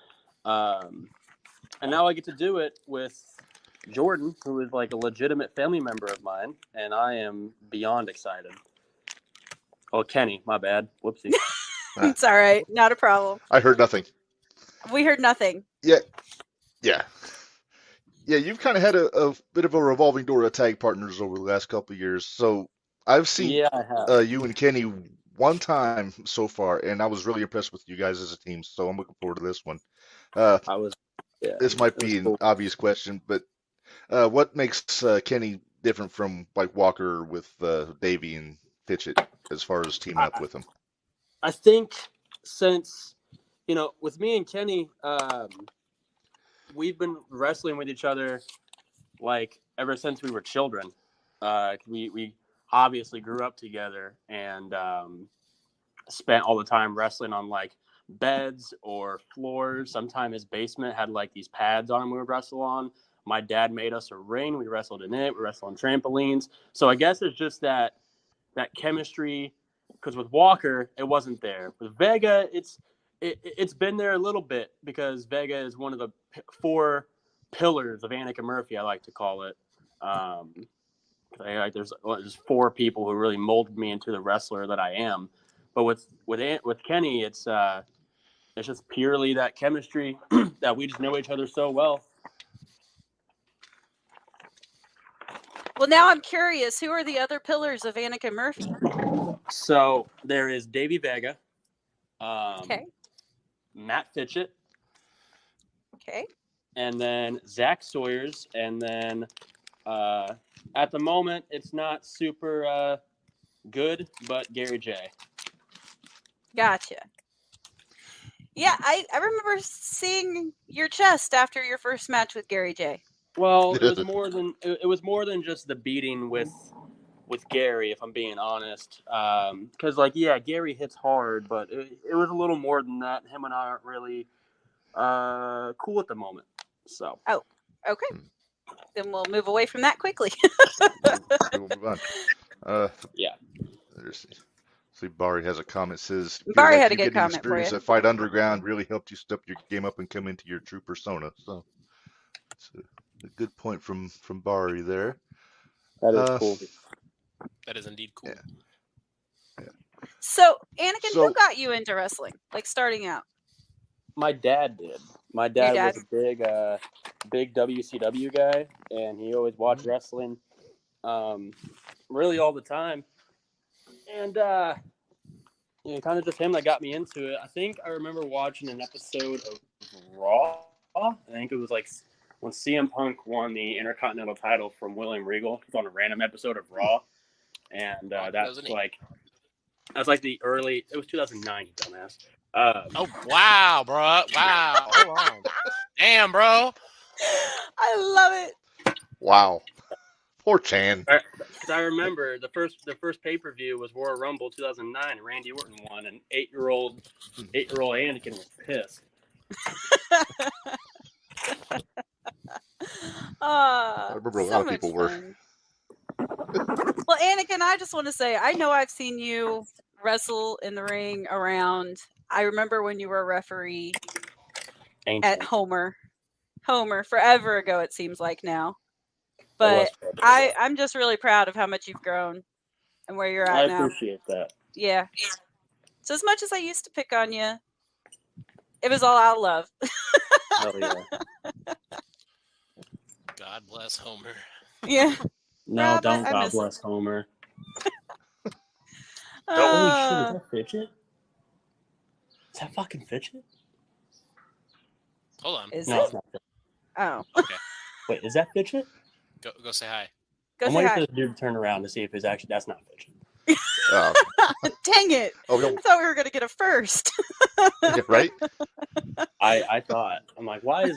And now I get to do it with Jordan, who is like a legitimate family member of mine, and I am beyond excited. Oh, Kenny, my bad. Whoopsie. It's all right. Not a problem. I heard nothing. We heard nothing. Yeah. You've kind of had a bit of a revolving door of tag partners over the last couple of years. So I've seen Yeah, I have. you and Kenny one time so far, and I was really impressed with you guys as a team. So I'm looking forward to this one. This might be an obvious question, but what makes Kenny different from like Walker with Davey and Fitchett as far as teaming up with him? I think since, with me and Kenny, we've been wrestling with each other like ever since we were children. We obviously grew up together and spent all the time wrestling on like beds or floors. Sometimes his basement had like these pads on him we would wrestle on. My dad made us a ring. We wrestled in it. We wrestled on trampolines. So I guess it's just that chemistry. Because with Walker, it wasn't there. With Vega, it's been there a little bit because Vega is one of the 4 pillars of Anakin Murphy, I like to call it. There's 4 people who really molded me into the wrestler that I am. But with Kenny, it's just purely that chemistry that we just know each other so well. Well, now I'm curious. Who are the other pillars of Anakin Murphy? So there is Davey Vega, Okay. Matt Fitchett, Okay. and then Zach Sawyers, and then at the moment it's not super good, but Gary J. Gotcha. Yeah, I remember seeing your chest after your first match with Gary J. Well, it was more than just the beating with Gary, if I'm being honest. Because Gary hits hard, but it was a little more than that. Him and I aren't really cool at the moment. So. Okay. Then we'll move away from that quickly. We'll move on. Yeah. See, Barry has a comment. Says, feel Barry like had a you good getting comment for experience you. at Fight Underground really helped you step your game up and come into your true persona. So, it's a good point from Barry there. That is cool. That is indeed cool. Yeah. So, Anakin, So- who got you into wrestling? Like starting out? My dad did. My Your dad dad? was a big WCW guy, and he always watched wrestling, really all the time. And kind of just him that got me into it. I think I remember watching an episode of Raw. I think it was like when CM Punk won the Intercontinental title from William Regal. It was on a random episode of Raw, and that's like the early. It was 2009, you dumbass. Oh, wow, bro. Wow. Hold on. Damn, bro. I love it. Wow. Poor Chan. Because I remember the first pay-per-view was Royal Rumble 2009, and Randy Orton won, and eight-year-old Anakin was pissed. I remember a lot of people were. Well, Anakin, I just want to say, I know I've seen you wrestle in the ring around. I remember when you were a referee at Homer, forever ago, it seems like now. But I'm just really proud of how much you've grown and where you're at now. I appreciate that. Yeah. So as much as I used to pick on you, it was all out of love. Hell yeah. God bless Homer. Yeah. No, Rob, don't I God miss bless Homer. Holy shit, is that Fidget? Is that fucking Fidget? Hold on. Is No, it? it's not Fidget. Oh. Okay. Wait, is that Fidget? Go say hi. Go I'm say waiting hi. for this dude to turn around to see if it's actually that's not Fidget. Dang it. Oh, I thought we were going to get a first. yeah, right? I thought. I'm like, why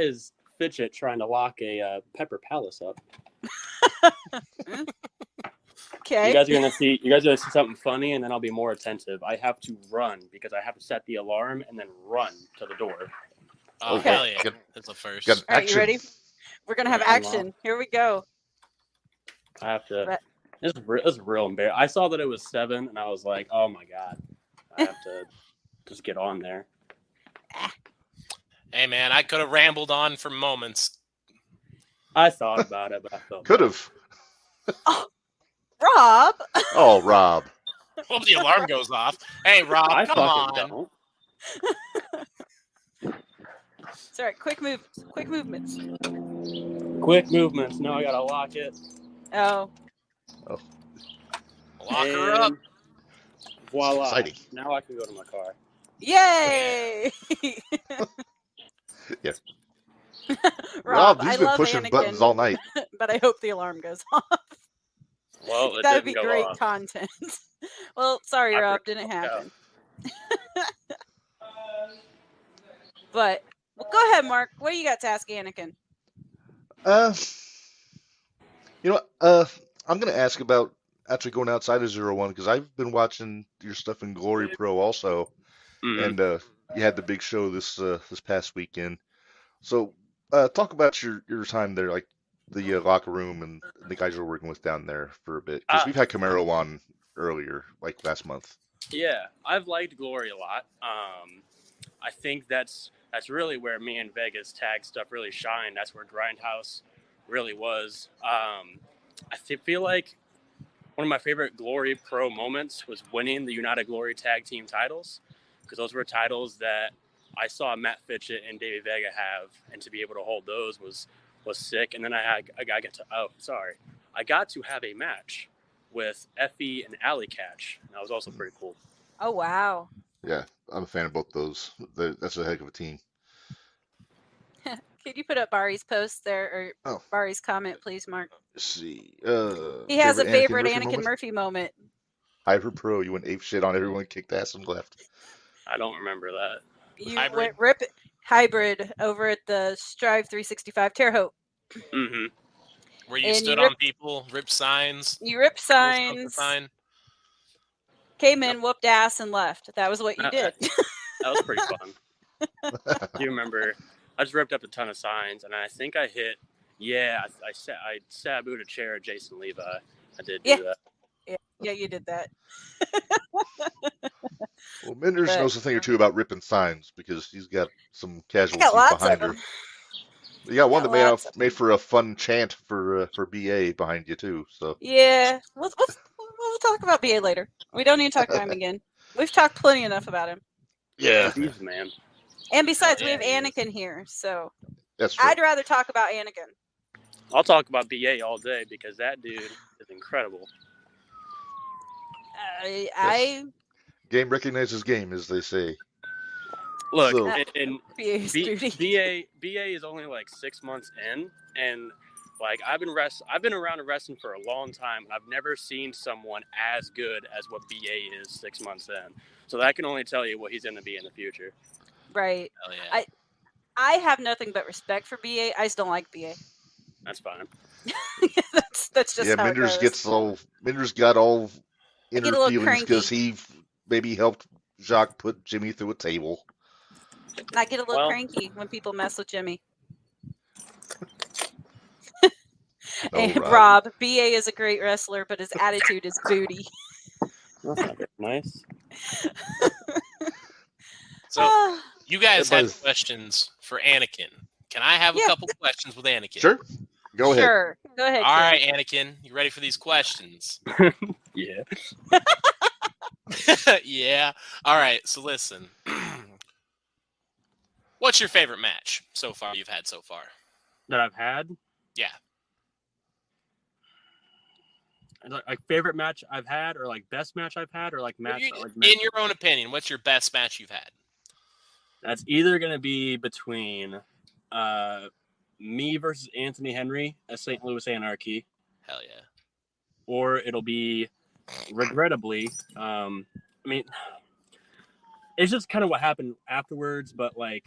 is Fidget trying to lock a Pepper Palace up? Okay. You guys are gonna see something funny, and then I'll be more attentive. I have to run because I have to set the alarm and then run to the door. Oh, Okay. hell yeah. That's the first. Got All right, you action. ready? We're going to have Yeah, I'm action. Here we go. I have to. But- This is real embarrassing. I saw that it was 7, and I was like, oh my god, I have to just get on there. Hey, man, I could have rambled on for moments. I thought about it, but I felt Could have. Rob. Oh, Rob. Hope the alarm goes off. Hey, Rob, I come fucking on. don't. It's all right. Quick movements. Quick movements. Now I gotta lock it. Oh. Lock her up. And voila! Exciting. Now I can go to my car. Yay. Yes. Rob, he's I been love pushing Anakin, buttons all night. but I hope the alarm goes off. Well, it That would didn't be go great off. content. Well, sorry, I Rob, forgot didn't about happen. But go ahead, Mark. What do you got to ask Anakin? You know, I'm gonna ask about actually going outside of 01 because I've been watching your stuff in Glory Pro also, Mhm. and you had the big show this past weekend. So, talk about your time there, like the locker room and the guys you're working with down there for a bit, because we've had Camaro on earlier, like last month. Yeah, I've liked Glory a lot. I think that's really where me and Vega's tag stuff really shined. That's where Grindhouse really was. I feel like one of my favorite Glory Pro moments was winning the United Glory Tag Team titles, because those were titles that I saw Matt Fitchett and Davey Vega have, and to be able to hold those was sick. And then I got to have a match with Effie and Alley Catch, and that was also pretty cool. Oh, wow. Yeah, I'm a fan of both those. That's a heck of a team. Could you put up Bari's post there, or Bari's comment, please, Mark? Let's see. He has a favorite Anakin Anakin Murphy moment. Hybrid Pro, you went ape shit on everyone, kicked ass and left. I don't remember that. You Hybrid? went hybrid over at the Strive 365 Terre Haute. Mm-hmm. Where you And stood you on people, ripped signs. You ripped pulled up the signs, sign. came in, whooped ass, and left. That was what you did. That was pretty fun. Do you remember? I just ripped up a ton of signs, and I think I hit. Yeah, I sabooed a chair at Jason Levi. I did do that. Yeah, you did that. Well, Minderz But- knows a thing or two about ripping signs because he's got some casualties lots of behind her. them. You got one Got that lots of made for a fun chant for BA behind you too. So Yeah, we'll talk about BA later. We don't need to talk about him again. We've talked plenty enough about him. yeah, Jeez, man. And besides, Oh, we yeah, have he is. Anakin here, so that's true. I'd rather talk about Anakin. I'll talk about BA all day because that dude is incredible. I Game recognizes game, as they say. Look, So- and BA's booty. BA is only like 6 months in, and like I've been around wrestling for a long time, and I've never seen someone as good as what BA is 6 months in. So that can only tell you what he's going to be in the future. Right. Hell yeah. I have nothing but respect for BA. I just don't like BA. That's fine. that's just yeah, how it Minderz goes. Minderz got all I get inner a little feelings cranky. because he maybe helped Jacques put Jimmy through a table. And I get a little Well- cranky when people mess with Jimmy. No, And Rob. Rob, BA is a great wrestler, but his attitude is booty. That's not very nice. So Ah, you guys had Everybody's- questions for Anakin. Can I have Yeah. a couple questions with Anakin? Sure, go ahead. Sure. Go ahead. All Ken. right, Anakin, you ready for these questions? Yeah. Yeah. All right. So listen. What's your favorite match so far you've had so far? That I've had. Yeah. Like favorite match I've had, or like best match I've had, or like match. In your own opinion, what's your best match you've had? That's either going to be between me versus Anthony Henry at St. Louis Anarchy, Hell yeah. or it'll be, regrettably, I mean, it's just kind of what happened afterwards, but like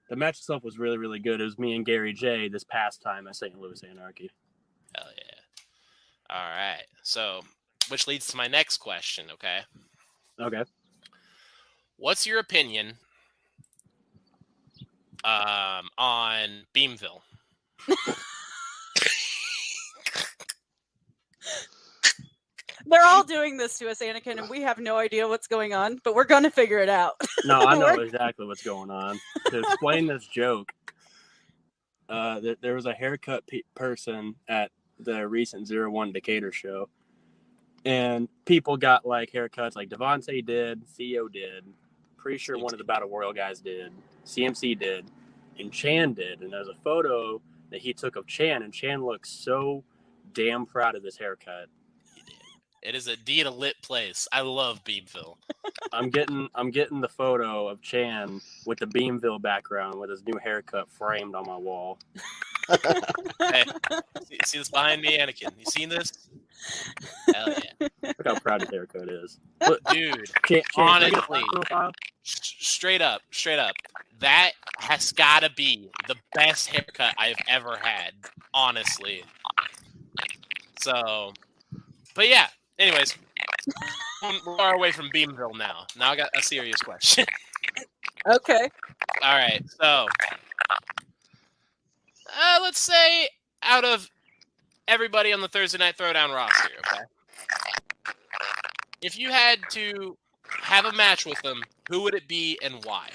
the match itself was really, really good. It was me and Gary J this past time at St. Louis Anarchy. Hell yeah. All right. So, which leads to my next question, okay? Okay. What's your opinion on Beamville? They're all doing this to us, Anakin, and we have no idea what's going on, but we're going to figure it out. No, I know We're- exactly what's going on. To explain this joke, there was a haircut person at the recent 01 Decatur show, and people got like haircuts like Devontae did, Theo did, pretty sure one of the Battle Royal guys did, CMC did, and Chan did. And there's a photo that he took of Chan, and Chan looks so damn proud of this haircut. It is indeed a lit place. I love Beamville. I'm getting the photo of Chan with the Beamville background with his new haircut framed on my wall. Hey, see this behind me, Anakin? You seen this? Hell yeah. Look how proud his haircut is. Dude, Chan, honestly, straight up, that has got to be the best haircut I've ever had, honestly. So, but yeah, anyways, we're far away from Beamville now. Now I got a serious question. Okay. All right, so let's say out of everybody on the Thursday Night Throwdown roster, okay? If you had to have a match with them, who would it be and why?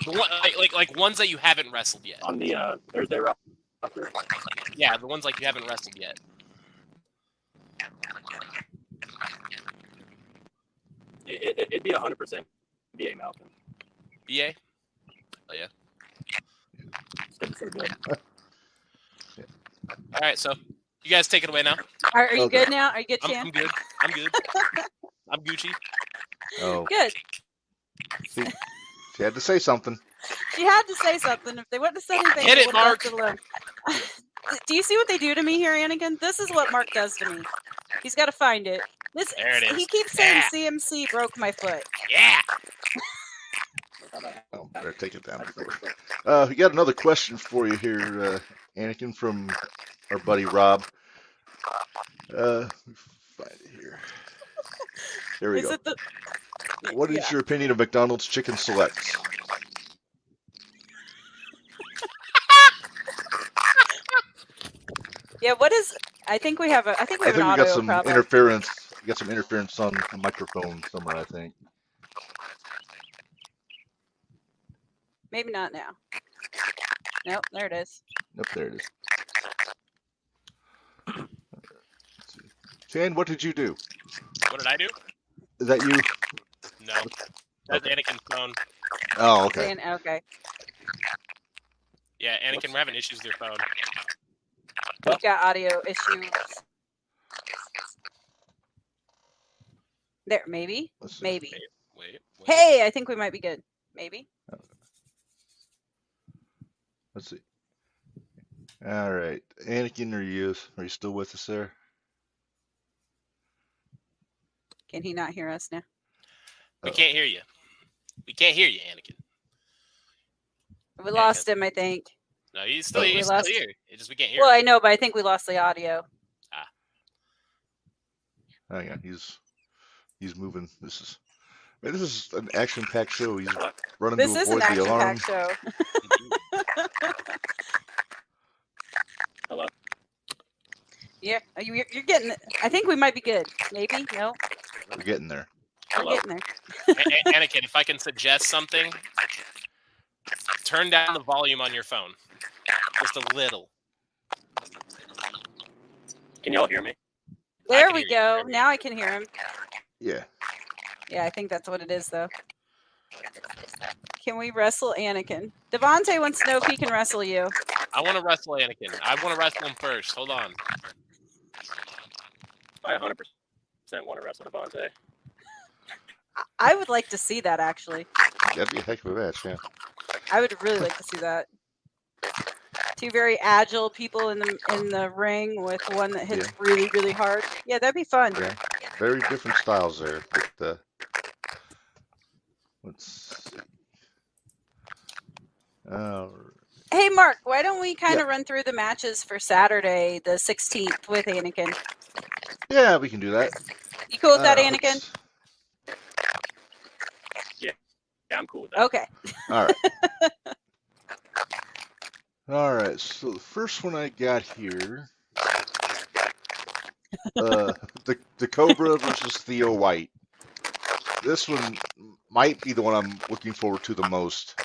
The one, like ones that you haven't wrestled yet. On the Thursday roster. Yeah, the ones like you haven't wrestled yet. It'd be 100% BA Malcolm. BA? Oh yeah. It's so good. All right, so you guys take it away now. Are you Okay. good now? Are you good, I'm Chan? good. I'm good. I'm Gucci. Oh, Good. she had to say something. She had to say something. If they wouldn't have said anything, Hit they it, would've left Mark. it alone. Do you see what they do to me here, Anakin? This is what Mark does to me. He's got to find it. This There it is. He keeps saying Yeah. CMC broke my foot. Yeah. Oh, better take it down before. We got another question for you here, Anakin, from our buddy Rob. Let me find it here. There we Is go. it the? What is Yeah. your opinion of McDonald's chicken selects? Yeah, what is? I think we have a. I think we I have an think we got audio some problem. interference. We got some interference on the microphone somewhere, I think. Maybe not now. Nope, there it is. Nope, there it is. Let's see. Chan, what did you do? What did I do? Is that you? No. That's Okay. Anakin's phone. Oh, okay. Okay. Yeah, Anakin, we're having issues with your phone. We've got audio issues. There, maybe. Let's see. Maybe. Wait. Hey, I think we might be good. Maybe. Let's see. All right, Anakin, are you still with us there? Can he not hear us now? We can't hear you. We can't hear you, Anakin. We lost him, I think. No, he's still, Oh. he's We lost- still here. It's just we can't hear Well, him. I know, but I think we lost the audio. Hang on, he's moving. This is an action-packed show. He's running This to is an avoid the alarm. action-packed show. Hello. Yeah, you're getting. I think we might be good. Maybe. No, We're getting there. we're Hello. getting there. Anakin, if I can suggest something, turn down the volume on your phone. Just a little. Can y'all hear me? There can we hear you. go. There we Now I can hear him. Yeah. Yeah, I think that's what it is, though. Can we wrestle Anakin? Devontae wants to know if he can wrestle you. I want to wrestle Anakin. I want to wrestle him first. Hold on. I 100% want to wrestle Devontae. I would like to see that, actually. That'd be a heck of a match, yeah. I would really like to see that. Two very agile people in the ring with one that hits really, really hard. Yeah, that'd be fun. Yeah. Very different styles there, but let's see. Hey, Mark, why don't we kind of run through the matches for Saturday, the 16th, with Anakin? Yeah, we can do that. You cool with that, Anakin? Yeah, I'm cool with that. Okay. All right. All right. So the first one I got here, the Cobra versus Theo White. This one might be the one I'm looking forward to the most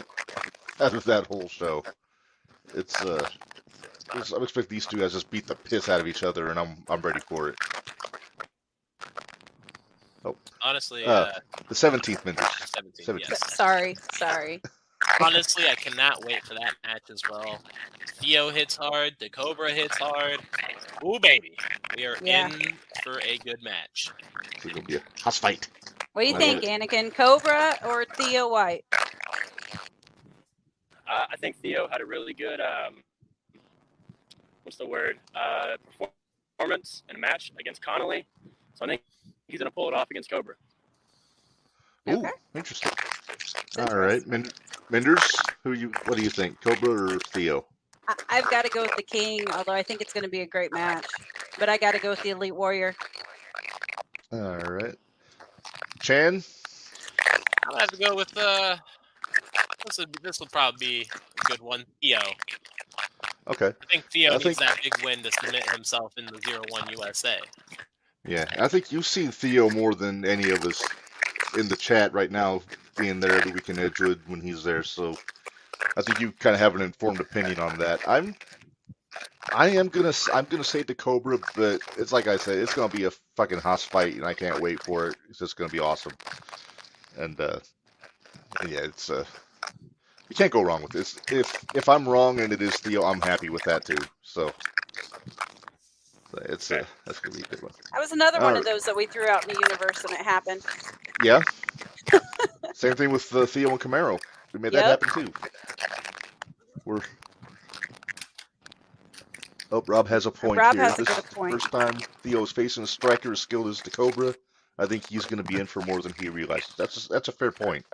out of that whole show. I'm expecting these two guys just beat the piss out of each other, and I'm ready for it. Oh, Honestly, the 17th Minderz. 17, yes. Sorry. Honestly, I cannot wait for that match as well. Theo hits hard. The Cobra hits hard. Ooh, baby. We are in for a good match. It's gonna be a house fight. What do you I think, love Anakin? Cobra or Theo White? I think Theo had a really good, performance in a match against Connolly. So I think he's going to pull it off against Cobra. Ooh, Okay. interesting. All right, Minderz, what do you think, Cobra or Theo? I've got to go with the King, although I think it's going to be a great match. But I got to go with the Elite Warrior. All right, Chan. I'm gonna have to go with this will probably be a good one. Theo. Okay. I think Theo needs that big win to submit himself in the 0-1 USA. Yeah, I think you've seen Theo more than any of us in the chat right now, being there every week in Edgewood when he's there. So I think you kind of have an informed opinion on that. I'm gonna say the Cobra, but it's like I said, it's gonna be a fucking house fight, and I can't wait for it. It's just gonna be awesome. And yeah, it's you can't go wrong with this. If I'm wrong and it is Theo, I'm happy with that too. So it's that's gonna be a good one. That was another one of those that we threw out in the universe and it happened. Yeah. Same thing with Theo and Camaro. We made that happen too. Rob has a point Rob here. has a This good is the point. first time Theo's facing a striker as skilled as the Cobra. I think he's going to be in for more than he realizes. That's a fair point.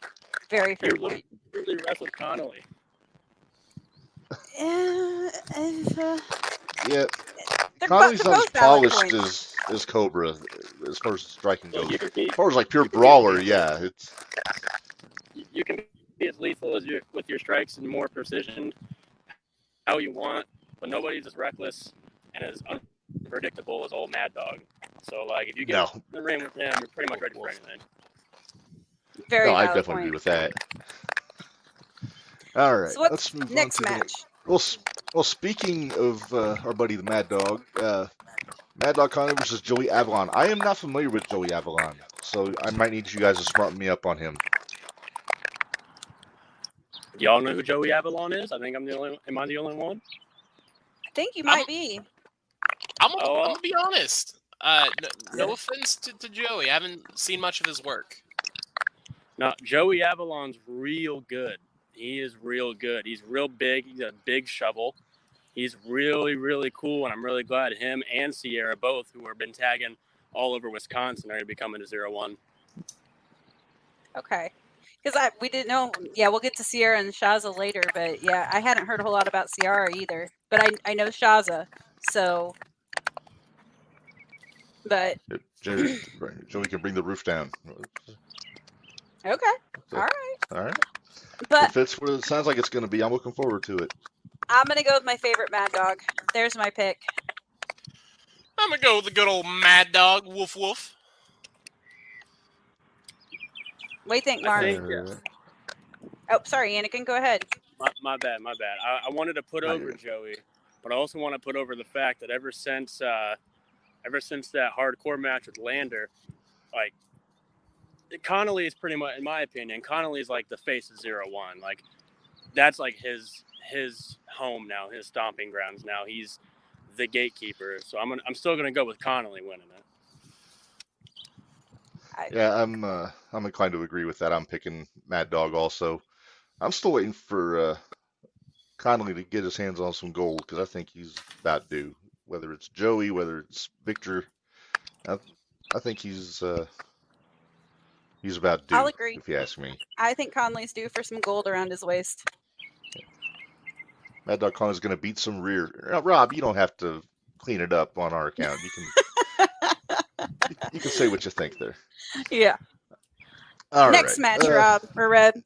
Very fair He point. really wrestled Connolly. Yeah, Connolly's not as both valid polished points. as Cobra as far as striking Yeah, goes. you can As far as like pure you can be brawler, as yeah, it's you can be as lethal as you with your strikes and more precision how you want, but nobody's as reckless and as unpredictable as old Mad Dog. So like if you get no, in the ring with him, you're pretty much ready for anything. Very no, I valid definitely agree point. with that. All right, So what's let's move on next to the match? well. Speaking of our buddy the Mad Dog, Mad Dog Connolly versus Joey Avalon. I am not familiar with Joey Avalon, so I might need you guys to smarten me up on him. Y'all know who Joey Avalon is? I think I'm the only. Am I the only one? I think you might be. I'm gonna be honest. No offense to Joey. I haven't seen much of his work. No, Joey Avalon's real good. He is real good. He's real big. He's a big shovel. He's really, really cool, and I'm really glad him and Sierra both, who have been tagging all over Wisconsin, are going to be coming to 0-1. Okay. Because we didn't know. Yeah, we'll get to Sierra and Shaza later, but yeah, I hadn't heard a whole lot about Sierra either. But I know Shaza, so. But Joey can bring the roof down. okay, So, all right. All right. But If it's what it sounds like it's going to be, I'm looking forward to it. I'm gonna go with my favorite Mad Dog. There's my pick. I'm gonna go with the good old Mad Dog. Woof woof. What do you think, I Mark? think, Oh, sorry, Anakin. Go ahead. my bad. I wanted to put over Joey, but I also want to put over the fact that ever since that hardcore match with Lander, like, Connolly is pretty much, in my opinion, Connolly is like the face of 0-1. Like, that's like his home now, his stomping grounds now. He's the gatekeeper. So I'm still gonna go with Connolly winning it. Yeah, I'm inclined to agree with that. I'm picking Mad Dog also. I'm still waiting for Connolly to get his hands on some gold because I think he's about due. Whether it's Joey, whether it's Victor, I think he's about due. I'll agree. If you ask me. I think Conley's due for some gold around his waist. Mad Dog Connolly's going to beat some rear. Rob, you don't have to clean it up on our account. You can you can say what you think there. Yeah. All Next right. match, Rob or Red.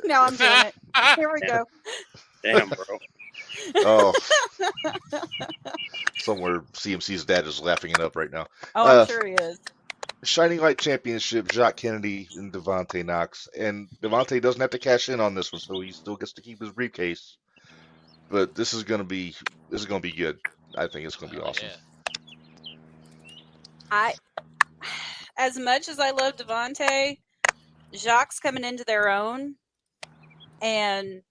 Now I'm doing it. Here we go. Damn, bro. Oh, somewhere CMC's dad is laughing it up right now. Oh, I'm sure he is. Shining Light Championship, Jacques Kennedy and Devontae Knox. And Devontae doesn't have to cash in on this one, so he still gets to keep his briefcase. But this is gonna be good. I think it's gonna be awesome. Yeah. As much as I love Devontae, Jacques coming into their own, and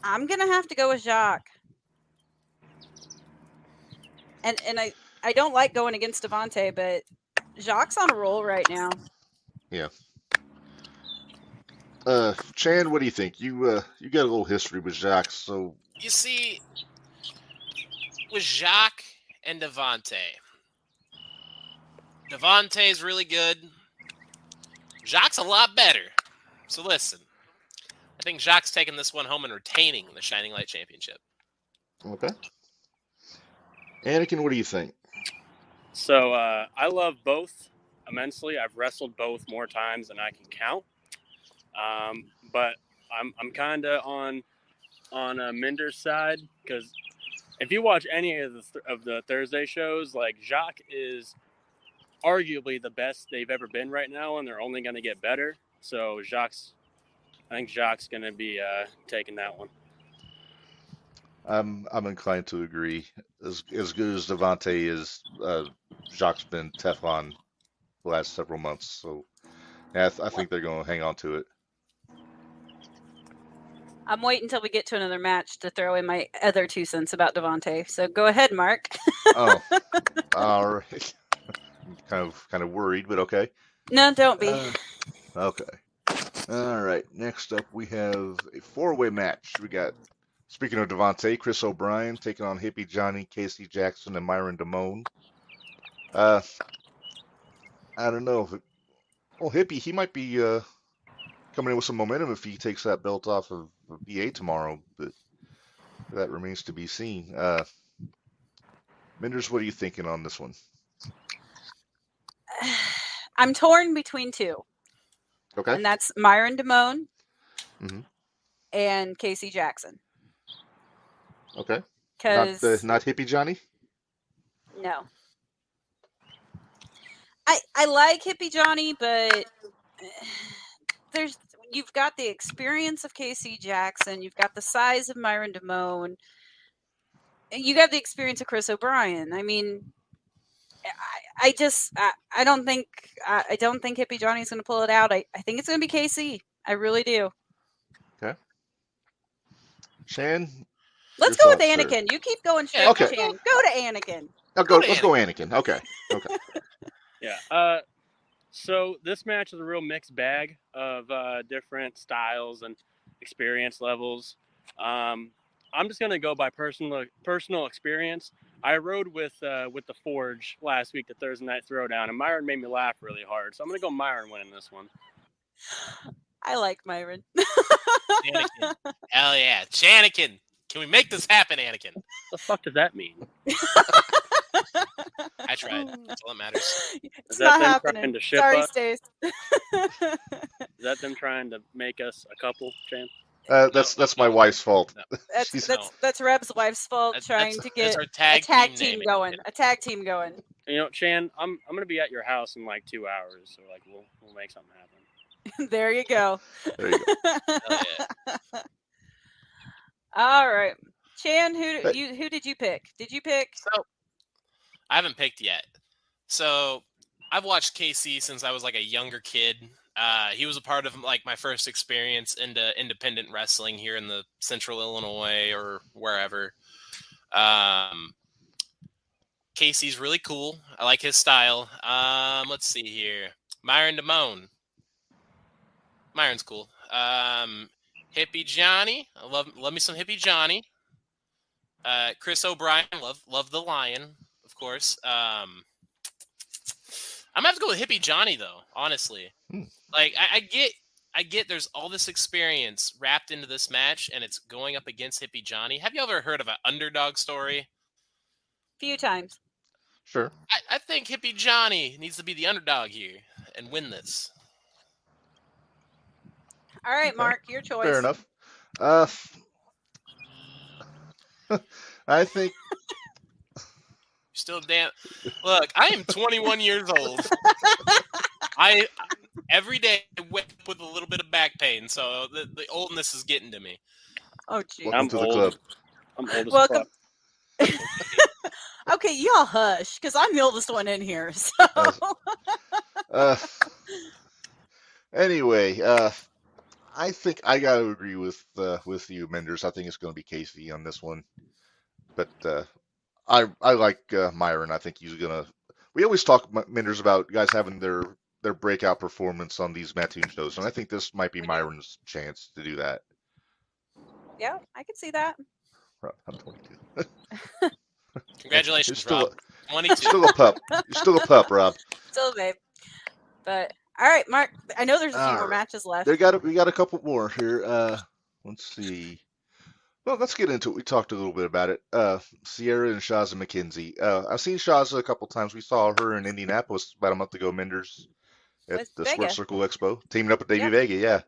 I'm gonna have to go with Jacques. And I don't like going against Devontae, but Jacques on a roll right now. Yeah. Chan, what do you think? You got a little history with Jacques, so You see, with Jacques and Devontae's really good. Jacques a lot better. So listen, I think Jacques taking this one home and retaining the Shining Light Championship. okay. Anakin, what do you think? So I love both immensely. I've wrestled both more times than I can count. But I'm kind of on Minderz side because if you watch any of the Thursday shows, like, Jacques is arguably the best they've ever been right now, and they're only going to get better. So I think Jacques going to be taking that one. I'm inclined to agree. As good as Devontae is, Jacques been Teflon the last several months, so yeah, I think they're going to hang on to it. I'm waiting until we get to another match to throw in my other 2 cents about Devontae. So go ahead, Mark. Oh, all right. kind of worried, but okay. No, don't be. Okay. All right. Next up, we have a 4-way match. We got, speaking of Devontae, Chris O'Brien taking on Hippie Johnny, Casey Jackson, and Myron Damone. I don't know if Hippie, he might be coming in with some momentum if he takes that belt off of BA tomorrow, but that remains to be seen. Minderz, what are you thinking on this one? I'm torn between two, Okay. and that's Myron Damone Mhm. and Casey Jackson. Okay. Because Not Hippie Johnny? no, I like Hippie Johnny, but you've got the experience of Casey Jackson, you've got the size of Myron Damone, you got the experience of Chris O'Brien. I mean, I don't think Hippie Johnny's going to pull it out. I think it's going to be KC. I really do. Okay. Shan, Let's your go with thoughts, sir? Anakin. You keep going straight Yeah, to Okay. Chan. Go to Anakin. Let's go Anakin. Okay. Okay. Yeah. So this match is a real mixed bag of different styles and experience levels. I'm just gonna go by personal experience. I rode with the Forge last week, the Thursday night throwdown, and Myron made me laugh really hard. So I'm gonna go Myron winning this one. I like Myron. Anakin. Hell yeah, Anakin. Can we make this happen, Anakin? What the fuck does that mean? I tried. That's all that matters. It's that not them happening. trying to ship Sorry, us? Stace. Is that them trying to make us a couple, Chan? That's my wife's fault. No. That's Reb's wife's fault That's trying to that's get our a tag tag team team name. going. A tag team going. You know, Chan, I'm gonna be at your house in like 2 hours, so like we'll make something happen. There you go. There you go. Hell yeah. All right, Chan. Hey. Who did you pick? Did you pick? So I haven't picked yet. So I've watched KC since I was like a younger kid. He was a part of like my first experience into independent wrestling here in the Central Illinois or wherever. Casey's really cool. I like his style. Let's see here. Myron Damone. Myron's cool. Hippie Johnny. I love me some Hippie Johnny. Chris O'Brien. Love the Lion, of course. I'm gonna have to go with Hippie Johnny though, honestly. Like I get there's all this experience wrapped into this match and it's going up against Hippie Johnny. Have you ever heard of an underdog story? Few times. Sure. I think Hippie Johnny needs to be the underdog here and win this. All right, Okay. Mark, your choice. Fair enough. I think Still damn. Look, I am 21 years old. I every day wake up with a little bit of back pain, so the oldness is getting to me. Oh, geez. welcome to the club. I'm old as Welcome. fuck. Okay, y'all hush, because I'm the oldest one in here. So. Anyway, I think I got to agree with you, Minderz. I think it's going to be Casey on this one, but I like Myron. I think he's gonna. We always talk, Minderz, about guys having their breakout performance on these Mattoon shows, and I think this might be Myron's chance to do that. Yeah, I can see that. I'm 22. Congratulations, You're Rob. 22. Still a pup. You're still a pup, Rob. Still, babe. But all right, Mark. I know there's a few All more right. matches left. We got a couple more here. Let's see. Well, let's get into it. We talked a little bit about it. Sierra and Shaza McKenzie. I've seen Shaza a couple times. We saw her in Indianapolis about a month ago, Minderz, at With the Vega. Sports Circle Expo, teaming up with Davey Yep. Vega, yeah.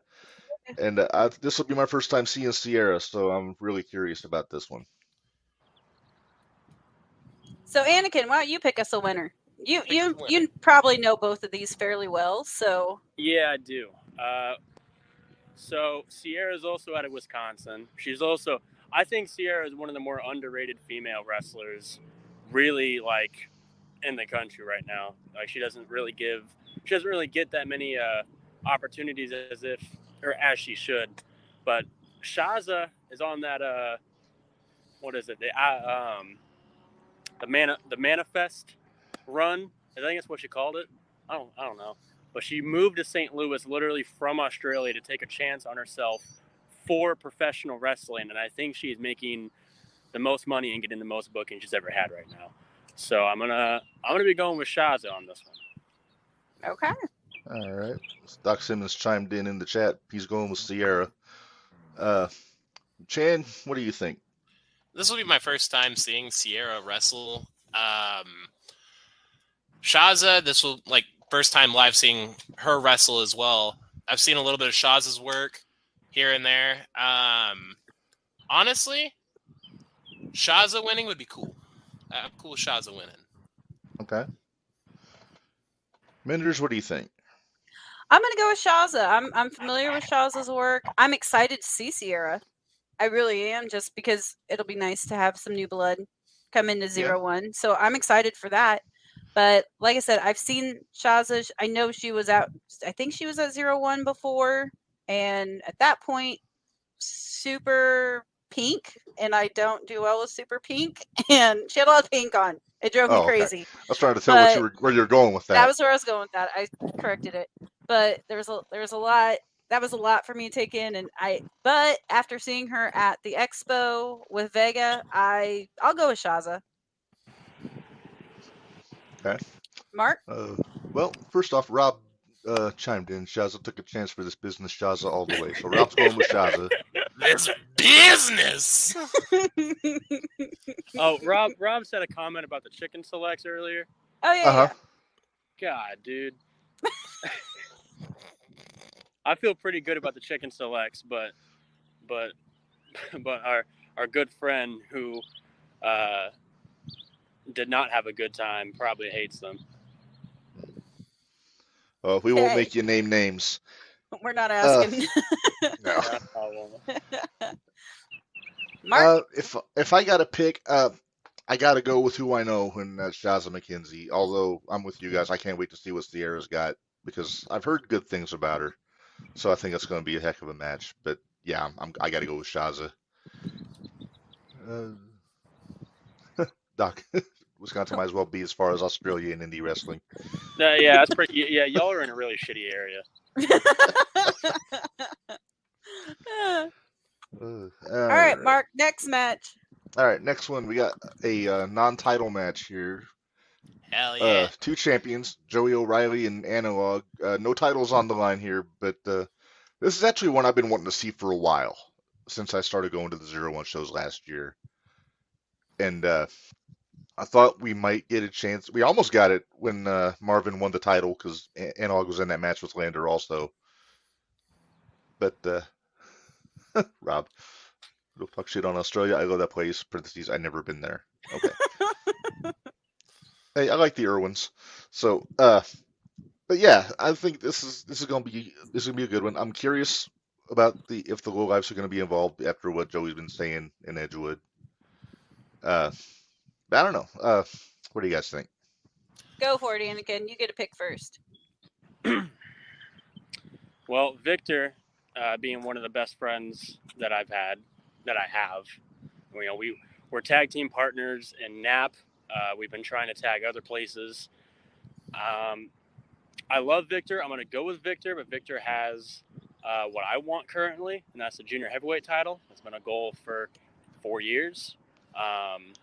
And this will be my first time seeing Sierra, so I'm really curious about this one. So, Anakin, why don't you pick us a winner? You Pick us a winner. probably know both of these fairly well. So, Yeah, I do. So Sierra's also out of Wisconsin. She's also, I think Sierra is one of the more underrated female wrestlers, really like in the country right now. Like she doesn't really get that many opportunities as she should. But Shaza is on that what is it? The Manifest run. I think that's what she called it. I don't know. But she moved to St. Louis literally from Australia to take a chance on herself for professional wrestling, and I think she's making the most money and getting the most booking she's ever had right now. So I'm gonna be going with Shaza on this one. okay. All right. Doc Simmons chimed in the chat. He's going with Sierra. Chan, what do you think? This will be my first time seeing Sierra wrestle Shaza, this will first time live seeing her wrestle as well. I've seen a little bit of Shaza's work here and there. Honestly, Shaza winning would be cool. I'm cool with Shaza winning. Okay. Minderz, what do you think? I'm gonna go with Shaza. I'm familiar with Shaza's work. I'm excited to see Sierra. I really am, just because it'll be nice to have some new blood come into 0-1. So I'm excited for that. But like I said, I've seen Shaza. I know she was out. I think she was at 0-1 before, and at that point, super pink, and I don't do well with super pink. And she had a lot of pink on. It drove me crazy. I was trying to tell where you're going with that. That was where I was going with that. I corrected it, but there was a lot. That was a lot for me to take in, but after seeing her at the expo with Vega, I'll go with Shaza. Okay. Mark? Well, first off, Rob chimed in. Shaza took a chance for this business, Shaza all the way. So Rob's going with Shaza. This business. Oh, Rob said a comment about the chicken selects earlier. Oh yeah. God, dude. I feel pretty good about the chicken selects, but our good friend who did not have a good time probably hates them. We won't make you name names. We're not asking. No. Mark? If I got to pick, I got to go with who I know, and that's Shaza McKenzie. Although I'm with you guys, I can't wait to see what Sierra's got, because I've heard good things about her. So I think it's going to be a heck of a match. But yeah, I got to go with Shaza. Doc, Wisconsin might as well be as far as Australia in indie wrestling. Yeah, that's pretty. Yeah, y'all are in a really shitty area. All right, Mark. Next match. All right, next one. We got a non-title match here. Hell yeah. Two champions, Joey O'Reilly and Analog. No titles on the line here, but this is actually one I've been wanting to see for a while, since I started going to the 0-1 shows last year. And I thought we might get a chance. We almost got it when Marvin won the title, because Analog was in that match with Lander also. But Rob, no fuck shit on Australia. I love that place. Parentheses, I've never been there. Okay. Hey, I like the Irwins. So, but yeah, I think this is gonna be a good one. I'm curious about if the lowlifes are gonna be involved after what Joey's been saying in Edgewood. But I don't know. What do you guys think? Go for it, Anakin. You get to pick first. Well, Victor, being one of the best friends that I have, we're tag team partners in NAP. We've been trying to tag other places. I love Victor. I'm going to go with Victor, but Victor has what I want currently, and that's the junior heavyweight title. It's been a goal for 4 years. I'm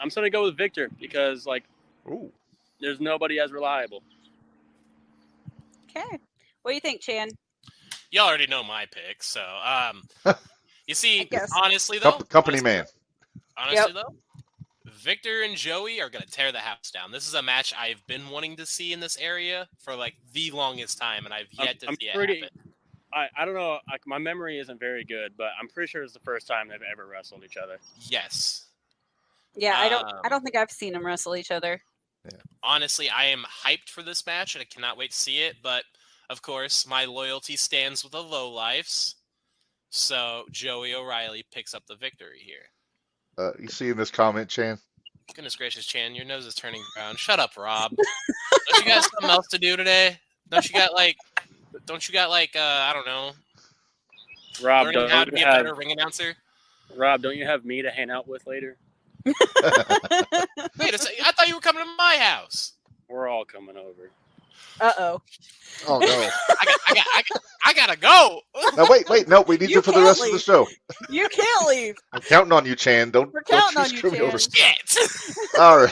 just going to go with Victor because, there's nobody as reliable. Okay. What do you think, Chan? Y'all already know my pick, so you see, honestly though, Victor and Joey are gonna tear the house down. This is a match I've been wanting to see in this area for the longest time, and I've yet to see it happen. I don't know, my memory isn't very good, but I'm pretty sure it's the first time they've ever wrestled each other. Yes. Yeah, I don't think I've seen them wrestle each other. Yeah. Honestly, I am hyped for this match, and I cannot wait to see it. But of course, my loyalty stands with the lowlifes. So Joey O'Reilly picks up the victory here. You see in this comment, Chan? Goodness gracious, Chan, your nose is turning brown. Shut up, Rob. Don't you got something else to do today? Don't you got I don't know. Rob, learning how to be a better ring announcer? Rob, don't you have me to hang out with later? Wait a second. I thought you were coming to my house. We're all coming over. Uh-oh. Oh no. I gotta go. No, wait, no, we need you for the rest of the show. You can't leave. I'm counting on you, Chan. We're counting on you, Chan. Shit. All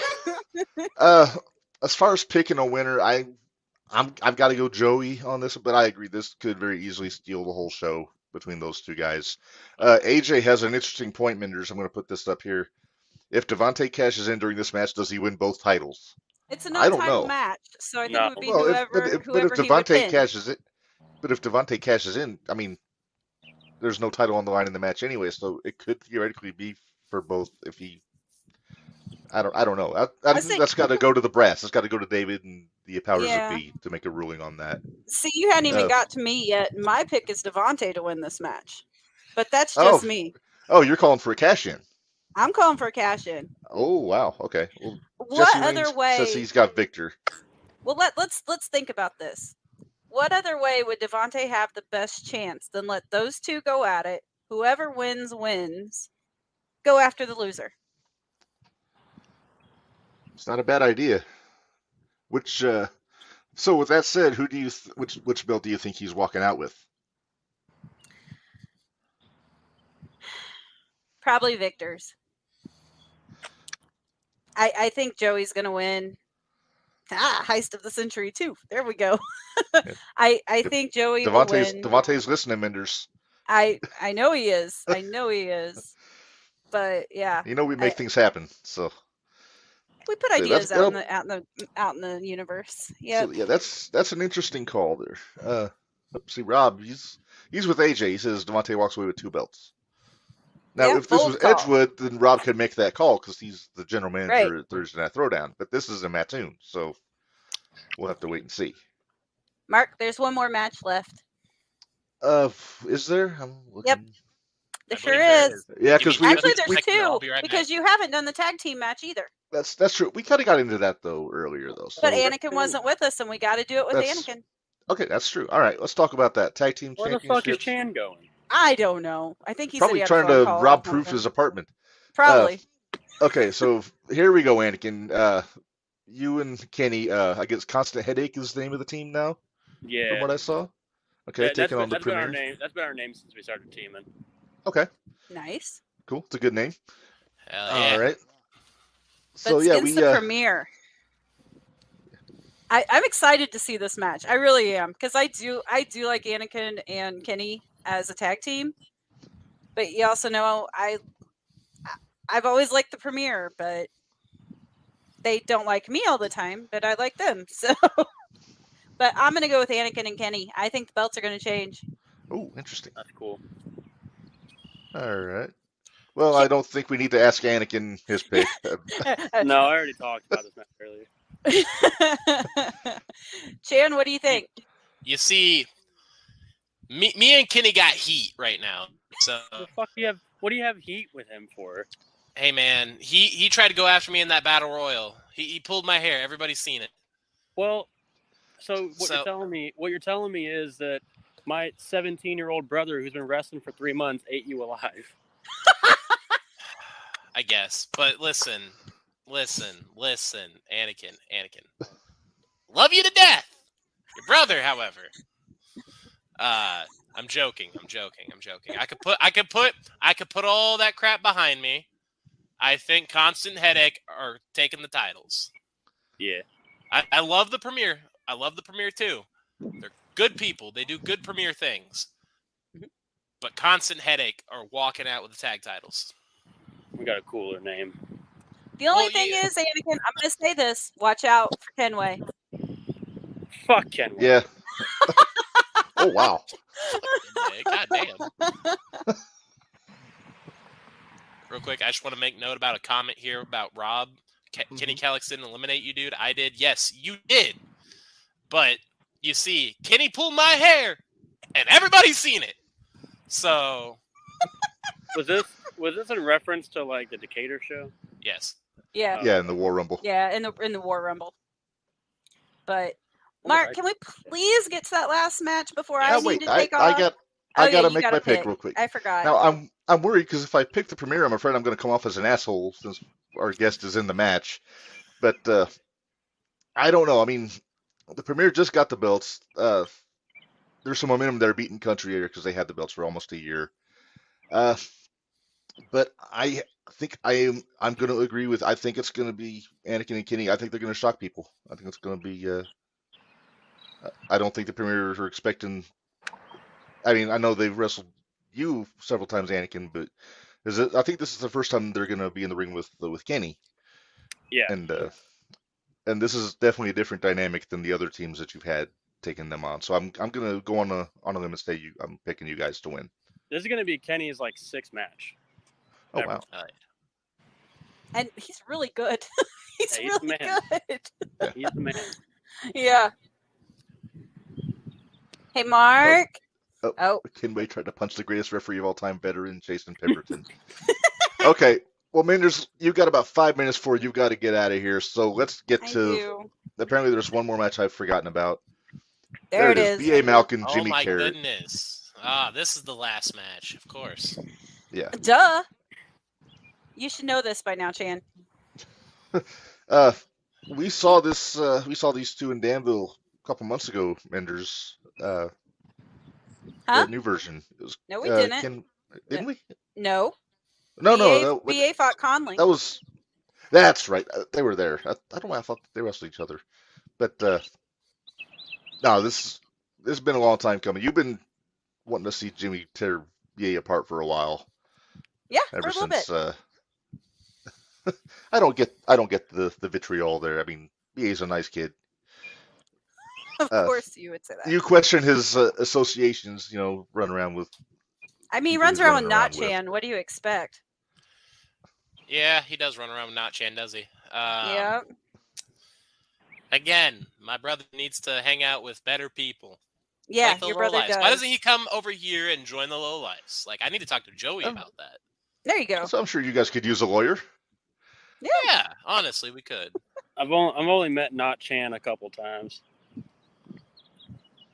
right. As far as picking a winner, I've got to go Joey on this, but I agree this could very easily steal the whole show between those two guys. AJ has an interesting point, Minderz. I'm going to put this up here. if Devontae cashes in during this match, does he win both titles? It's a I don't no-title know. match, so I think No. it would be Well, whoever but if he would Devontae win. cashes it, but if Devontae cashes in, I mean, there's no title on the line in the match anyway, so it could theoretically be for both if he. I don't know. I think think- that's got to go to the brass. It's got to go to David and the powers Yeah. that be to make a ruling on that. See, you hadn't even Uh, got to me yet. My pick is Devontae to win this match, but that's Oh. just me. Oh, you're calling for a cash in. I'm calling for a cash in. Oh wow. Okay. Well, What Jesse other Wayne way? says he's got Victor. Well, let's think about this. What other way would Devontae have the best chance than let those two go at it? Whoever wins wins. Go after the loser. It's not a bad idea. Which so with that said, who do you which belt do you think he's walking out with? Probably Victor's. I think Joey's gonna win. Heist of the century too. There we go. I think Joey will win. Devontae's listening, Minderz. I know he is. I know he is. But yeah, You know we make things happen. So we put So ideas that's- out in the universe. Yeah. so yeah, that's an interesting call there. Let's see, Rob, he's with AJ. He says Devontae walks away with 2 belts. Now, Yeah, if this bold was call. Edgewood, then Rob could make that call because he's the general manager Right. at Thursday Night Throwdown. But this is a Mattoon, so we'll have to wait and see. Mark, there's one more match left. Is there? I'm looking. Yep. There I sure believe there is. Yeah, because we Actually, Wait, there's I'll two be right because back. you haven't done the tag team match either. that's true. We kind of got into that though earlier though. So But Anakin wasn't with us, and we got to do it with That's- Anakin. okay, that's true. All right, let's talk about that tag team Where the fuck is championships. Chan going? I don't know. I think he Probably said he had trying a phone to call or rob-proof something. his apartment. Probably. Okay, so here we go, Anakin. You and Kenny. I guess Constant Headache is the name of the team now, from Yeah. what I saw. Okay, That's taking on the been our Premier. name. That's been our name since we started teaming. Okay, Nice. cool. It's a good name. Hell yeah. All right. But So yeah, against we the premiere. I'm excited to see this match. I really am because I do like Anakin and Kenny as a tag team. But you also know I've always liked the premiere, but they don't like me all the time. But I like them. So, but I'm gonna go with Anakin and Kenny. I think the belts are gonna change. Oh, interesting. That's cool. All right. Well, I don't think we need to ask Anakin his pick. No, I already talked about this match earlier. Chan, what do you think? You see, me and Kenny got heat right now. So The fuck do you have? What do you have heat with him for? hey man, he tried to go after me in that battle royal. He pulled my hair. Everybody's seen it. Well, so what So- you're telling me is that my 17-year-old brother who's been wrestling for 3 months ate you alive. I guess. But listen, Anakin. Love you to death. Your brother, however. I'm joking. I could put all that crap behind me. I think Constant Headache are taking the titles. Yeah. I love the premiere. I love the premiere too. They're good people. They do good premiere things. But Constant Headache are walking out with the tag titles. We got a cooler name. The only Well, thing yeah. is, Anakin, I'm going to say this. Watch out for Kenway. Fuck Ken. Yeah. Oh wow. God damn. Real quick, I just want to make note about a comment here about Rob. Kenny Kalix didn't eliminate you, dude. I did. Yes, you did. But you see, Kenny pulled my hair, and everybody's seen it. So Was this in reference to like the Decatur show? yes. Yeah. Yeah, in the War Rumble. Yeah, in the War Rumble. But Mark, can we please get to that last match before I need to take off? I gotta you make gotta my pick real quick. I forgot. Now I'm worried because if I pick the premiere, I'm afraid I'm going to come off as an asshole since our guest is in the match. But I don't know. I mean, the premiere just got the belts. There's some momentum there beating Country here because they had the belts for almost a year. But I think I'm going to agree with. I think it's going to be Anakin and Kenny. I think they're going to shock people. I think it's going to be. I don't think the premiers are expecting. I mean, I know they've wrestled you several times, Anakin, but I think this is the first time they're going to be in the ring with Kenny, Yeah. and this is definitely a different dynamic than the other teams that you've had taking them on. So I'm going to go on a limb and say I'm picking you guys to win. This is going to be Kenny's like 6th match. Oh ever. wow! And he's really good. He's Yeah, he's the really man. good. He's the man. Yeah. Hey, Mark. Oh. Kenway tried to punch the greatest referee of all time, veteran Jason Pemberton. Okay. Well, Minderz, you've got about 5 minutes before you've got to get out of here. So let's get to. Apparently, there's one more match I've forgotten about. There it is. B.A. Malkin, Jimmy Oh my Carrot. goodness! This is the last match, of course. Yeah. Duh. You should know this by now, Chan. We saw this. We saw these two in Danville a couple months ago. Minderz. Huh? The new version. It was, No, we didn't. Didn't we? No. No. BA fought Conley. That's right. They were there. I don't know why I thought they wrestled each other, but no, this has been a long time coming. You've been wanting to see Jimmy tear BA apart for a while. Yeah, ever for a little since. bit. I don't get the vitriol there. I mean, BA's a nice kid. Of course, you would say that. You question his associations. Run around with. I mean, he people runs he's around with running around Not-Chan. What do you expect? Yeah, he does run around with Not-Chan, does he? Yeah. Again, my brother needs to hang out with better people. Yeah, like the your brother Lowlifes. does. Why doesn't he come over here and join the Lowlifes? Like, I need to talk to Joey about that. There you go. So I'm sure you guys could use a lawyer. Yeah, honestly, we could. I've only met Not-Chan a couple times.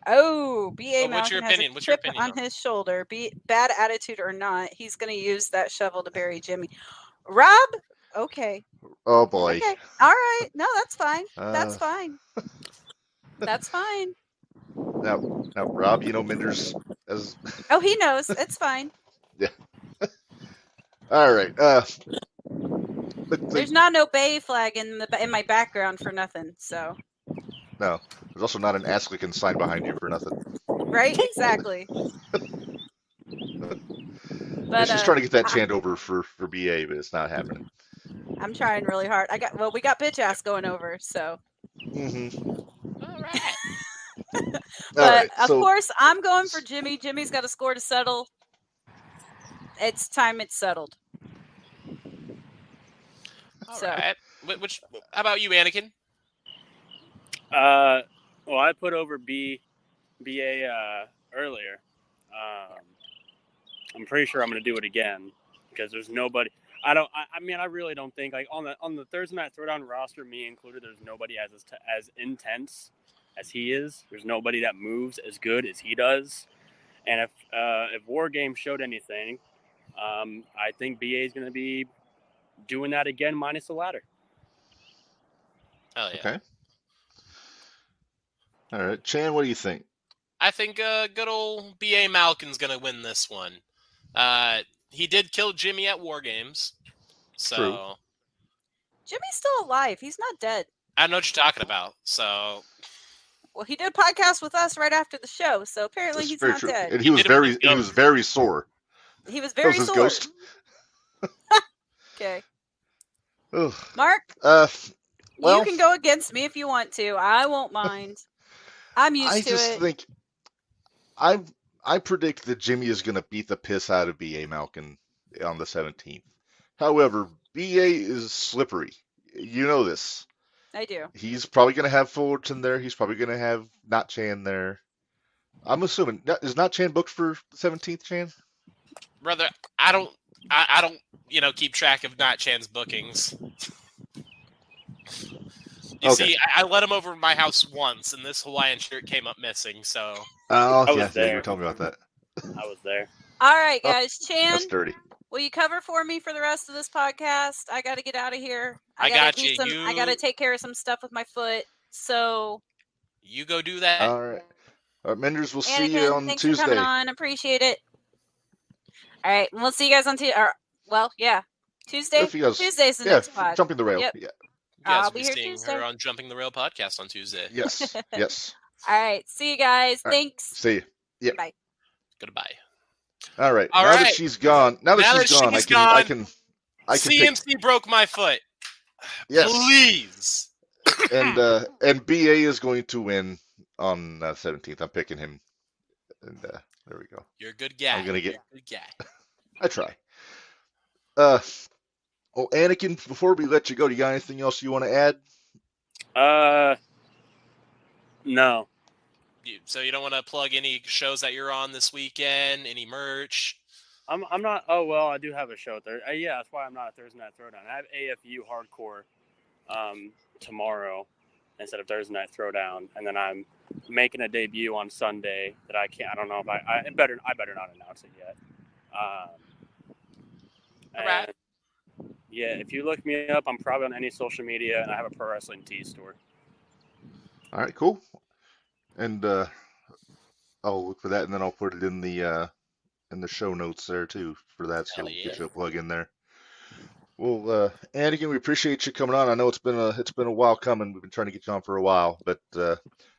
Oh, B.A. Well, what's your Malkin opinion? has a What's your chip opinion on on it? his shoulder. Bad attitude or not, he's going to use that shovel to bury Jimmy. Rob? Okay. Oh boy. Okay. All right. No, that's fine. That's Uh, fine. That's fine. Now, Rob, Minderz as. Oh, he knows. It's fine. All right. There's not no Bay flag in my background for nothing. So. No, there's also not an Aslican sign behind you for nothing. Right? Exactly. But She's trying to get that chant over for BA, but it's not happening. I'm trying really hard. We got bitch ass going over, so. Mm-hmm. All right. But of course, I'm going for Jimmy. Jimmy's got a score to settle. It's time it's settled. All right. How about you, Anakin? Well, I put over BA earlier. I'm pretty sure I'm going to do it again because there's nobody. I really don't think on the Thursday Night Throwdown roster, me included, there's nobody as intense as he is. There's nobody that moves as good as he does. And if War Games showed anything, I think BA is going to be doing that again minus the ladder. Hell yeah. Okay. All right, Chan, what do you think? I think good old B.A. Malkin's going to win this one. He did kill Jimmy at War Games. So. True. Jimmy's still alive. He's not dead. I know what you're talking about. So. Well, he did a podcast with us right after the show, so apparently he's not dead. And he was very sore. He was very sore. Ghost. Okay. Ugh. Mark, well, you can go against me if you want to. I won't mind. I'm used to it. I just think I predict that Jimmy is going to beat the piss out of B.A. Malkin on the 17th. However, B.A. is slippery. You know this. I do. He's probably going to have Fullerton there. He's probably going to have Not-Chan there. I'm assuming. Is Not-Chan booked for the 17th, Chan? Brother, I don't keep track of Not-Chan's bookings. You see, I let him over my house once, and this Hawaiian shirt came up missing, so... Oh, I was yeah, there. you were telling me about that. I was there. All right, guys. Chan, That's dirty. will you cover for me for the rest of this podcast? I got to get out of here. I got you. I got to take care of some stuff with my foot, so... You go do that. All right. Minderz, we'll see Anakin, you on thanks Tuesday. for coming on. Appreciate it. All right, we'll see you guys on Tuesday. Tuesday. If you guys- Tuesday's the Yeah, next pod. jumping the rail. Yep. Yeah. I'll I'll be be here seeing Tuesday. her on Jumping the Rail podcast on Tuesday. Yes. Yes. All right, see you guys. All right. Thanks. See you. Yeah. Bye. Goodbye. All right. All now that right. she's gone, I can pick. CMC broke my foot. Yes. Please. And BA is going to win on 17th. I'm picking him, and there we go. You're a good guy. I'm gonna get. You're a good guy. I try. Well, Anakin, before we let you go, do you got anything else you want to add? No. So you don't want to plug any shows that you're on this weekend? Any merch? I'm not. Oh well, I do have a show there. Yeah, that's why I'm not at Thursday Night Throwdown. I have AFU Hardcore tomorrow instead of Thursday Night Throwdown, and then I'm making a debut on Sunday that I can't. I don't know if I better not announce it yet. All right. Yeah, if you look me up, I'm probably on any social media, and I have a pro wrestling tee store. All right, cool. And I'll look for that, and then I'll put it in the show notes there too for that, so we'll get you a plug in there. Well, Anakin, we appreciate you coming on. I know it's been a while coming. We've been trying to get you on for a while, but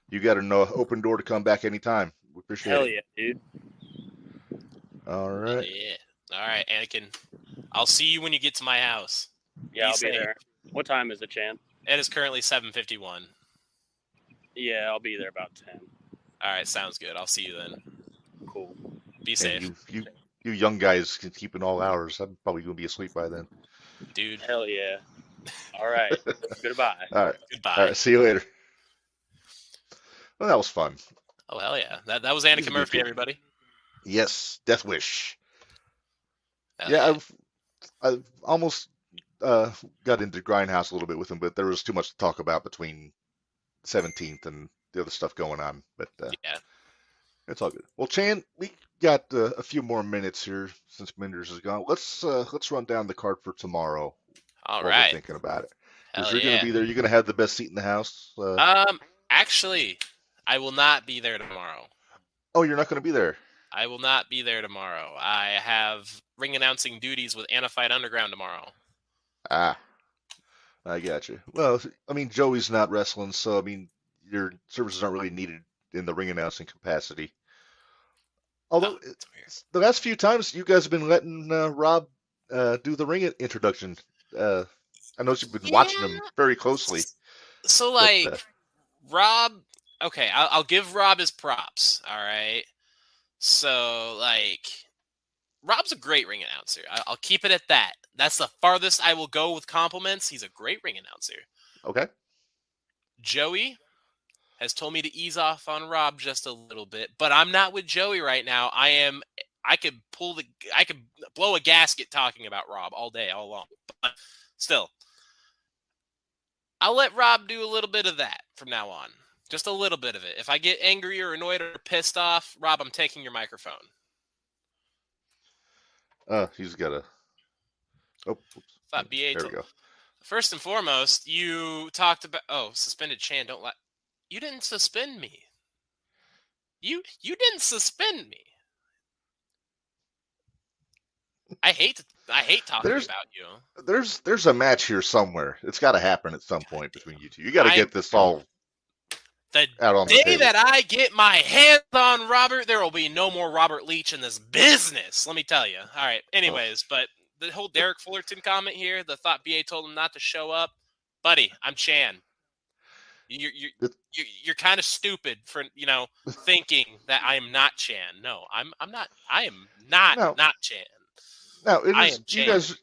you got an open door to come back anytime. We appreciate it. Hell yeah, dude. All right. Yeah. All right, Anakin. I'll see you when you get to my house. Yeah, I'll be there. What time is it, Chan? It is currently 7:51. Yeah, I'll be there about 10. All right, sounds good. I'll see you then. Cool. Be safe. And you young guys can keep it all hours. I'm probably gonna be asleep by then. Dude. Hell yeah. All right. Goodbye. All right. Goodbye. All right. See you later. Well, that was fun. Oh, hell yeah. That was Anakin Murphy, everybody. Yes. Death Wish. Hell Yeah, I've almost got into Grindhouse a little bit with him, but there was too much to talk about between 17th and the other stuff going on. But yeah. It's all good. Well, Chan, we got a few more minutes here since Minderz is gone. Let's run down the card for tomorrow. All while right. We're thinking about it. Hell You're gonna be there. You're gonna have the best seat in the house. Actually, I will not be there tomorrow. Oh, you're not gonna be there. I will not be there tomorrow. I have ring announcing duties with Anafight Underground tomorrow. Ah, I got you. Well, I mean, Joey's not wrestling, so I mean, your services aren't really needed in the ring announcing capacity. Although the last few times you guys have been letting Rob do the ring introduction. I know you've been watching him very closely. So, like, Rob, okay, I'll give Rob his props, all right? So, like, Rob's a great ring announcer. I'll keep it at that. That's the farthest I will go with compliments. He's a great ring announcer. Okay. Joey has told me to ease off on Rob just a little bit, but I'm not with Joey right now. I could blow a gasket talking about Rob all day, all long. But still, I'll let Rob do a little bit of that from now on. Just a little bit of it. If I get angry or annoyed or pissed off, Rob, I'm taking your microphone. He's got a. Oh, Thought BA. There we go. First and foremost, you talked about suspended Chan. Don't let. You didn't suspend me. You didn't suspend me. I hate talking about you. There's a match here somewhere. It's got to happen at some point between you two. You got to get this all out on the day table. that I get my hands on Robert, there will be no more Robert Leach in this business. Let me tell you. All right. Anyways, but the whole Derek Fullerton comment here, the thought BA told him not to show up, buddy. I'm Chan. You're kind of stupid for thinking that I am not Chan. No, I'm not. I am not Chan. No, it is. You guys,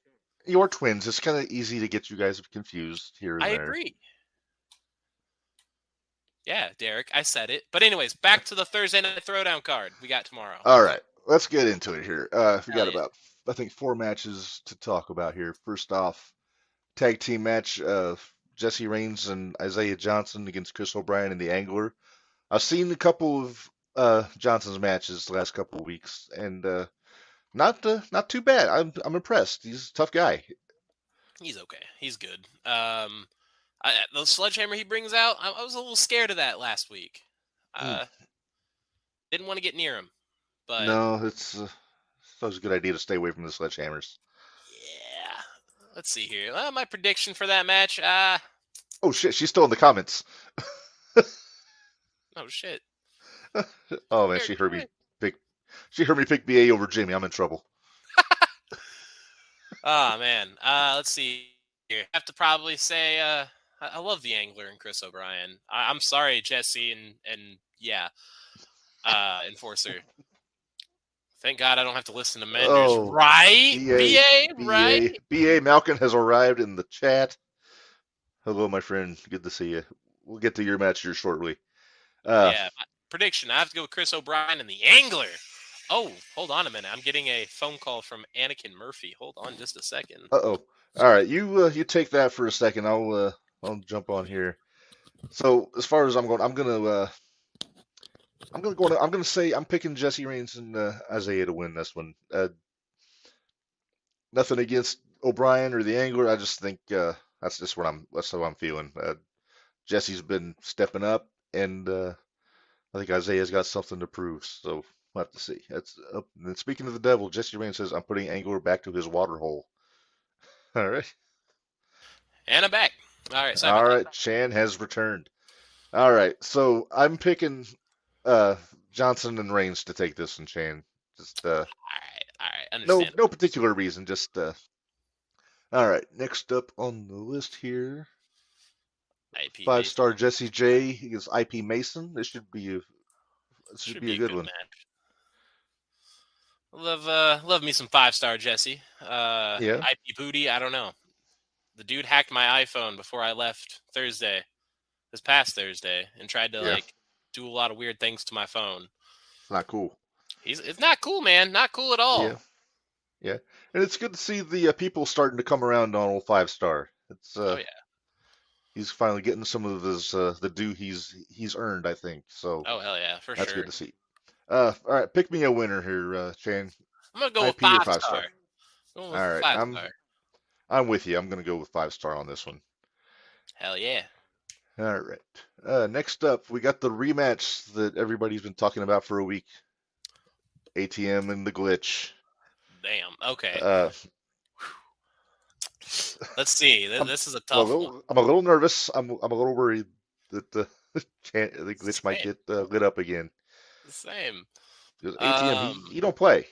you're twins. It's kind of easy to get you guys confused here and there. I agree. Yeah, Derek, I said it. But anyways, back to the Thursday Night Throwdown card we got tomorrow. All right, let's get into it here. We got about, I think, 4 matches to talk about here. First off, tag team match of Jesse Reigns and Isaiah Johnson against Chris O'Brien and the Angler. I've seen a couple of Johnson's matches the last couple of weeks, and not too bad. I'm impressed. He's a tough guy. He's okay. He's good. The sledgehammer he brings out, I was a little scared of that last week. Didn't want to get near him. But no, it's always a good idea to stay away from the sledgehammers. Yeah. Let's see here. My prediction for that match. Oh shit, she's still in the comments. Oh shit. Oh man, she heard me pick. She heard me pick BA over Jamie. I'm in trouble. Oh man. Let's see here. I have to probably say I love the Angler and Chris O'Brien. I'm sorry, Jesse and yeah, Enforcer. Thank God I don't have to listen to Minderz. Oh, Right? BA, BA, right? BA Malkin has arrived in the chat. Hello, my friend. Good to see you. We'll get to your match here shortly. Yeah. Prediction. I have to go with Chris O'Brien and the Angler. Oh, hold on a minute. I'm getting a phone call from Anakin Murphy. Hold on just a second. Uh-oh. All right, you take that for a second. I'll jump on here. So as far as I'm gonna say I'm picking Jesse Reigns and Isaiah to win this one. Nothing against O'Brien or the Angler. I just think that's how I'm feeling. Jesse's been stepping up, and I think Isaiah's got something to prove. So we'll have to see. And speaking of the devil, Jesse Reigns says I'm putting Angler back to his water hole. All right. And I'm back. All right. Sorry All about right. Chan has returned. All right. So I'm picking Johnson and Reigns to take this one, Chan. Just that. All right. Understand. no particular reason. Just all right. Next up on the list here, IP 5-star Jesse J against IP Mason. This should be a good one. match. Love me some 5-star Jesse. Yeah. IP Booty. I don't know. The dude hacked my iPhone before I left this past Thursday, and tried to do a lot of weird things to my phone. It's not cool. It's not cool, man. Not cool at all. Yeah. And it's good to see the people starting to come around on old 5-star. It's Oh yeah. He's finally getting some of his the due he's earned, I think. So oh hell yeah, for that's sure. good to see. All right, pick me a winner here, Chan. I'm gonna go with IP or 5-star. All right, I'm with you. I'm gonna go with 5-star on this one. Hell yeah. All right. Next up, we got the rematch that everybody's been talking about for a week. ATM and the glitch. Damn. Okay. Let's see. This is a tough one. I'm a little nervous. I'm a little worried that the glitch might get lit up again. Same. Because ATM, he don't play.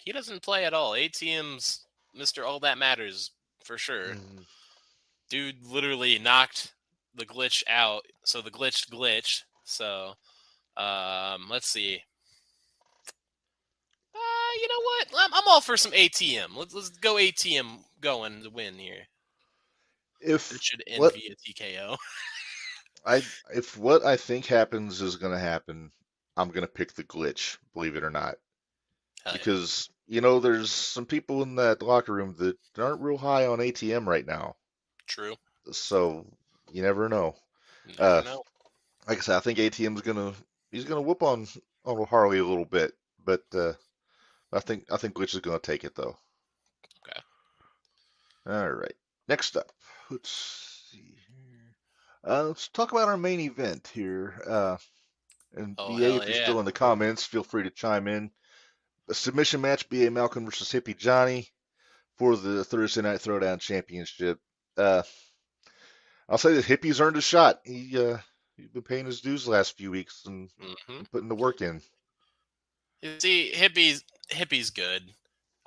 He doesn't play at all. ATM's Mr. All That Matters for sure. Dude literally knocked the glitch out. So the glitch glitched. So let's see. You know what? I'm all for some ATM. Let's go ATM going to win here. It should end via TKO. If what I think happens is going to happen, I'm going to pick the glitch, believe it or not. Because, there's some people in that locker room that aren't real high on ATM right now. True. So, you never know. Never know. Like I said, I think ATM's he's gonna whoop on Harley a little bit, but I think Glitch is gonna take it though. Okay. All right. Next up, let's see here. Let's talk about our main event here. And BA, if you're still in the comments, feel free to chime in. A submission match: BA Malcolm versus Hippie Johnny for the Thursday Night Throwdown Championship. I'll say that Hippie's earned a shot. He's been paying his dues the last few weeks and putting the work in. You see, Hippie's good.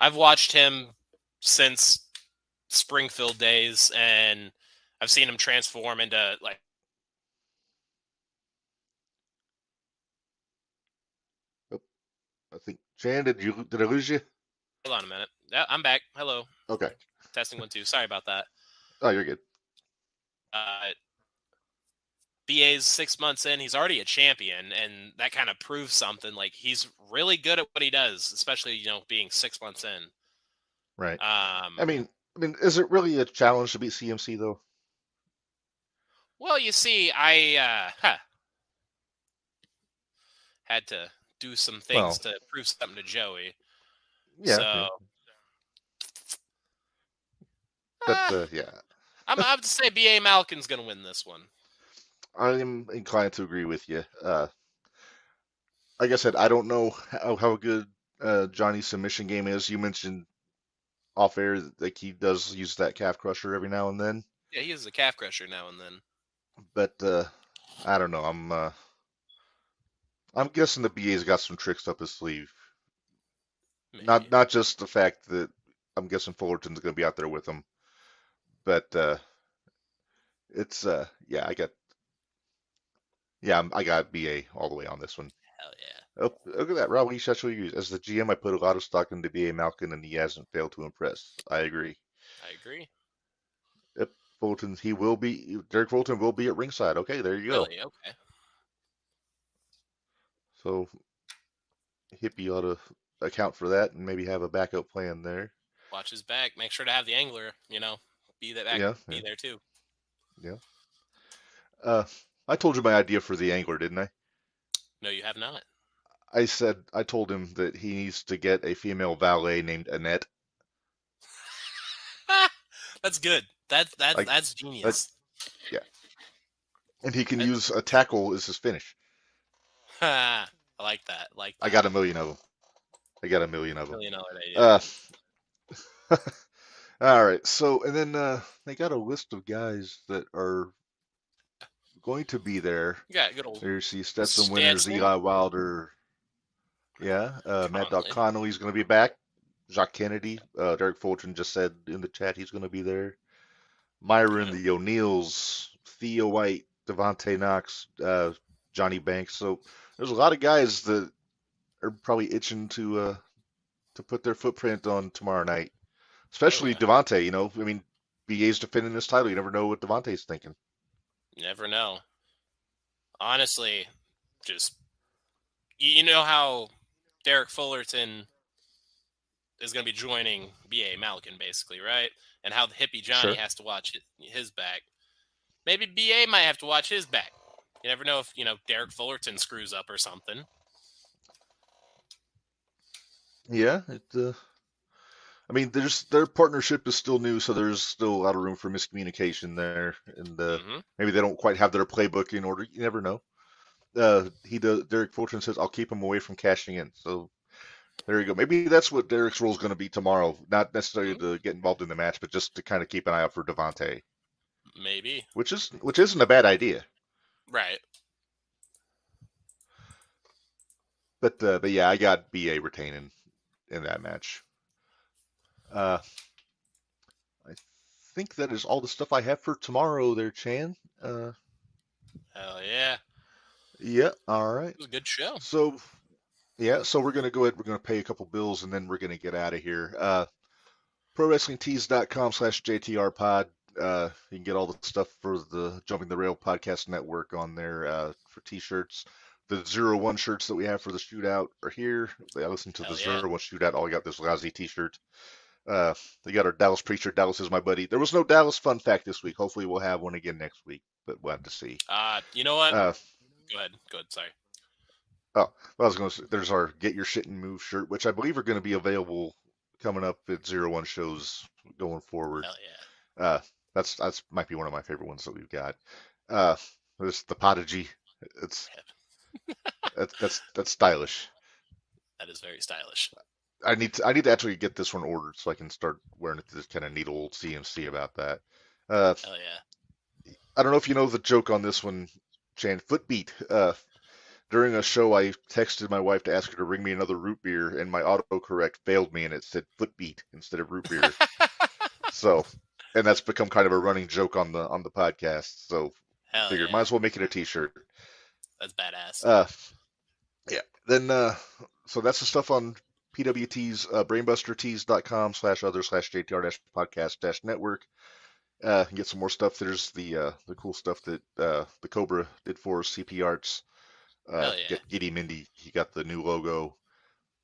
I've watched him since Springfield days, and I've seen him transform into like. I think Chan, did I lose you? Hold on a minute. Yeah, I'm back. Hello. Okay. Testing 1 2. Sorry about that. Oh, you're good. BA's 6 months in. He's already a champion, and that kind of proves something. Like, he's really good at what he does, especially being 6 months in. Right. I mean, is it really a challenge to beat CMC though? Well, you see, I had to do some things to prove something to Joey. Yeah. So, but yeah. I'm going to say BA Malkin's going to win this one. I am inclined to agree with you. Like I said, I don't know how good Johnny's submission game is. You mentioned off air that he does use that calf crusher every now and then. Yeah, he uses a calf crusher now and then. But I don't know. I'm guessing the BA's got some tricks up his sleeve. Maybe. Not just the fact that I'm guessing Fullerton's going to be out there with them, but it's yeah, I got BA all the way on this one. Hell yeah. Oh, look at that, Rob. He actually used as the GM. I put a lot of stock into BA Malkin, and he hasn't failed to impress. I agree. I agree. Yep, Fulton. Derek Fulton will be at ringside. Okay, there you go. Really? Okay. So Hippie ought to account for that and maybe have a backup plan there. Watch his back. Make sure to have the angler, be that back, Yeah, be yeah. there too. Yeah. I told you my idea for the angler, didn't I? No, you have not. I told him that he needs to get a female valet named Annette. That's good. That's genius. Yeah. And he can use a tackle as his finish. I like that. I got a million of them. $1 million idea. All right. So, and then they got a list of guys that are going to be there. Yeah, good old. There's Stetson Winters, Stetson. Eli Wilder. Yeah. Mad Dog Connolly's going to be back. Jacques Kennedy. Derek Fulton just said in the chat he's going to be there. Myron, the O'Neills, Theo White, Devontae Knox, Johnny Banks. So there's a lot of guys that are probably itching to put their footprint on tomorrow night. Especially Devontae, I mean, BA's defending this title. You never know what Devontae's thinking. You never know. Honestly, just you know how Derek Fullerton is going to be joining B.A. Malkin, basically, right? And how the hippie Johnny has to watch his back. Maybe B.A. might have to watch his back. You never know if, Derek Fullerton screws up or something. Yeah, I mean, their partnership is still new, so there's still a lot of room for miscommunication there, and maybe they don't quite have their playbook in order. You never know. Derek Fulton says, "I'll keep him away from cashing in." So there you go. Maybe that's what Derek's role is going to be tomorrow. Not necessarily to get involved in the match, but just to kind of keep an eye out for Devontae. Maybe. Which isn't a bad idea. Right. But yeah, I got BA retaining in that match. I think that is all the stuff I have for tomorrow there, Chan. Hell yeah. Yeah, all right. It was a good show. So, yeah, so we're going to go ahead, we're going to pay a couple bills, and then we're going to get out of here. ProWrestlingTees.com/JTRPod. You can get all the stuff for the Jumping the Rail Podcast Network on there for t-shirts. The 01 shirts that we have for the shootout are here. I listened to the 01 shootout. All I got this Lousy t-shirt. They got our Dallas Preacher. Dallas is my buddy. There was no Dallas fun fact this week. Hopefully we'll have one again next week, but we'll have to see. You know what? Go ahead. Sorry. Oh, well, I was going to say, there's our Get Your Shit and Move shirt, which I believe are going to be available coming up at 01 shows going forward. Hell yeah. That's might be one of my favorite ones that we've got. There's the Podigy. That's stylish. That is very stylish. I need to actually get this one ordered so I can start wearing it to this kind of neat old CMC about that. Hell yeah. I don't know if you know the joke on this one, Chan. Footbeat. During a show, I texted my wife to ask her to bring me another root beer, and my autocorrect failed me, and it said Footbeat instead of root beer. And that's become kind of a running joke on the podcast. So figured might as well make it a T-shirt. That's badass. Yeah. Then so that's the stuff on PWT's brainbustertees.com/other/JTR-podcast-network. Get some more stuff. There's the cool stuff that the Cobra did for us, CP Arts. Get Giddy Mindy. He got the new logo.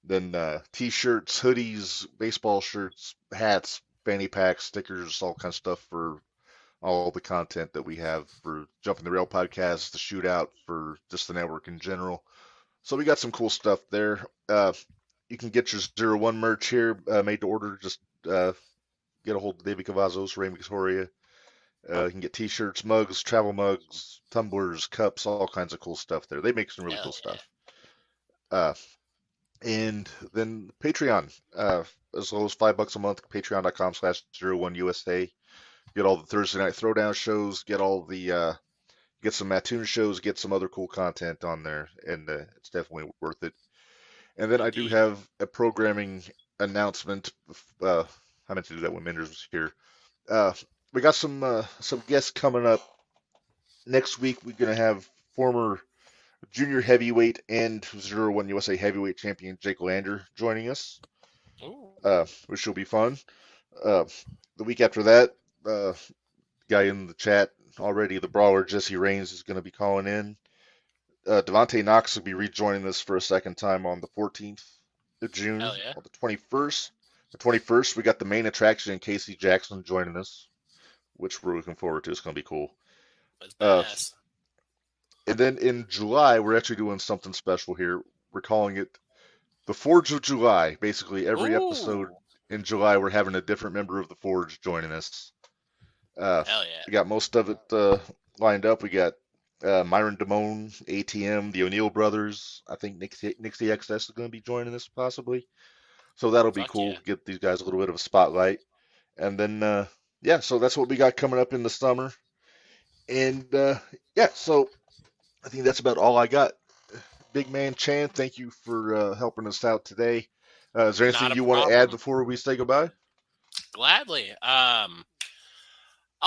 Then T-shirts, hoodies, baseball shirts, hats, fanny packs, stickers, all kinds of stuff for all the content that we have for Jumping the Rail podcast, the shootout, for just the network in general. So we got some cool stuff there. You can get your 01 merch here, made to order. Just get a hold of David Cavazos, Ray Victoria. You can get T-shirts, mugs, travel mugs, tumblers, cups, all kinds of cool stuff there. They make some really cool stuff. And then Patreon, as low as $5 a month, patreon.com/01USA. Get all the Thursday Night Throwdown shows, get all the get some Mattoon shows, get some other cool content on there, and it's definitely worth it. And then I do Indeed. have a programming announcement. I meant to do that when Minderz was here. We got some guests coming up next week. We're gonna have former junior heavyweight and 01 USA heavyweight champion Jake Lander joining us, Ooh. which will be fun. The week after that, guy in the chat already, the brawler Jesse Reigns is going to be calling in. Devontae Knox will be rejoining us for a second time on the 14th of June. Hell yeah. On the 21st. The 21st, we got the main attraction, Casey Jackson, joining us, which we're looking forward to. It's going to be cool. That's badass. And then in July, we're actually doing something special here. We're calling it the Forge of July. Basically, every episode Ooh. in July, we're having a different member of the Forge joining us. Hell yeah. We got most of it lined up. We got Myron Damone, ATM, the O'Neill brothers. I think Nixie XS is going to be joining us possibly. So that'll be Fuck cool. yeah. Get these guys a little bit of a spotlight. And then, yeah, so that's what we got coming up in the summer. And, yeah, so I think that's about all I got. Big Man Chan, thank you for helping us out today. Is there anything Not a you want to problem. add before we say goodbye? Gladly. I'll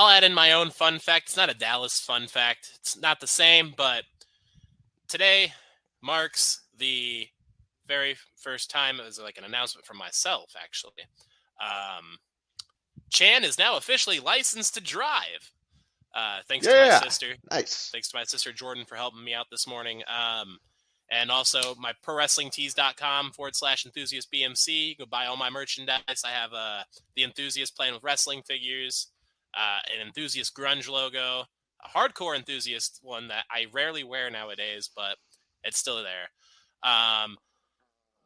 add in my own fun fact. It's not a Dallas fun fact. It's not the same, but today marks the very first time. It was like an announcement from myself, actually. Chan is now officially licensed to drive. Thanks to my sister. Nice. Thanks to my sister Jordan for helping me out this morning. And also my prowrestlingtees.com/enthusiast BMC. You can buy all my merchandise. I have the Enthusiast playing with wrestling figures, an Enthusiast grunge logo, a hardcore Enthusiast one that I rarely wear nowadays, but it's still there.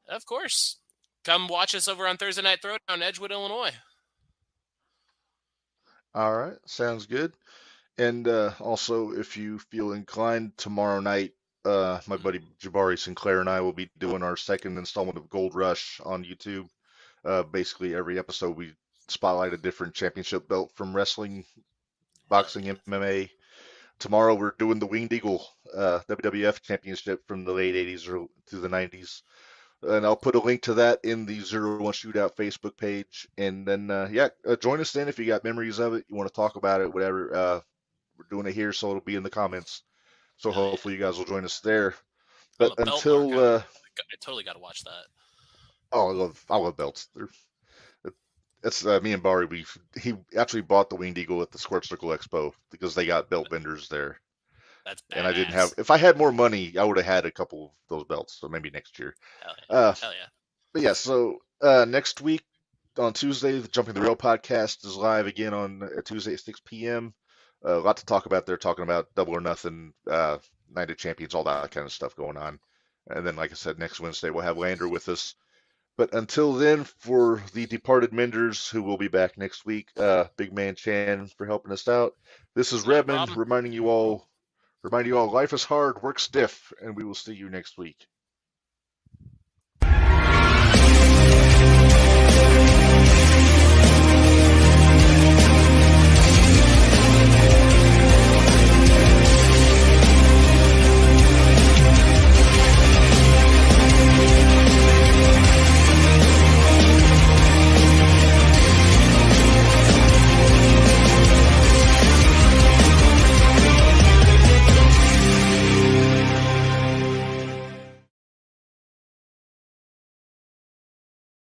Of course, come watch us over on Thursday Night Throwdown in Edgewood, Illinois. All right, sounds good. And also, if you feel inclined, tomorrow night, my buddy Jabari Sinclair and I will be doing our second installment of Gold Rush on YouTube. Basically, every episode we spotlight a different championship belt from wrestling, boxing, MMA. Tomorrow we're doing the Winged Eagle WWF Championship from the late 80s to the 90s. And I'll put a link to that in the 01 Shootout Facebook page. And then, join us then if you got memories of it, you want to talk about it, whatever. We're doing it here, so it'll be in the comments. So hopefully you guys will join us there. But until... I totally got to watch that. Oh, I love belts. It's me and Barry. He actually bought the Winged Eagle at the Squared Circle Expo because they got belt vendors there. That's badass. And I didn't have. If I had more money, I would have had a couple of those belts. So maybe next year. Hell yeah. Hell yeah. But yeah, so next week on Tuesday, the Jumping the Rail podcast is live again on Tuesday at 6 p.m. A lot to talk about there, talking about Double or Nothing, Night of Champions, all that kind of stuff going on. And then, like I said, next Wednesday we'll have Lander with us. But until then, for the departed Minderz, who will be back next week, Big Man Chan for helping us out. This is Redmond reminding you all, life is hard, work stiff, and we will see you next week.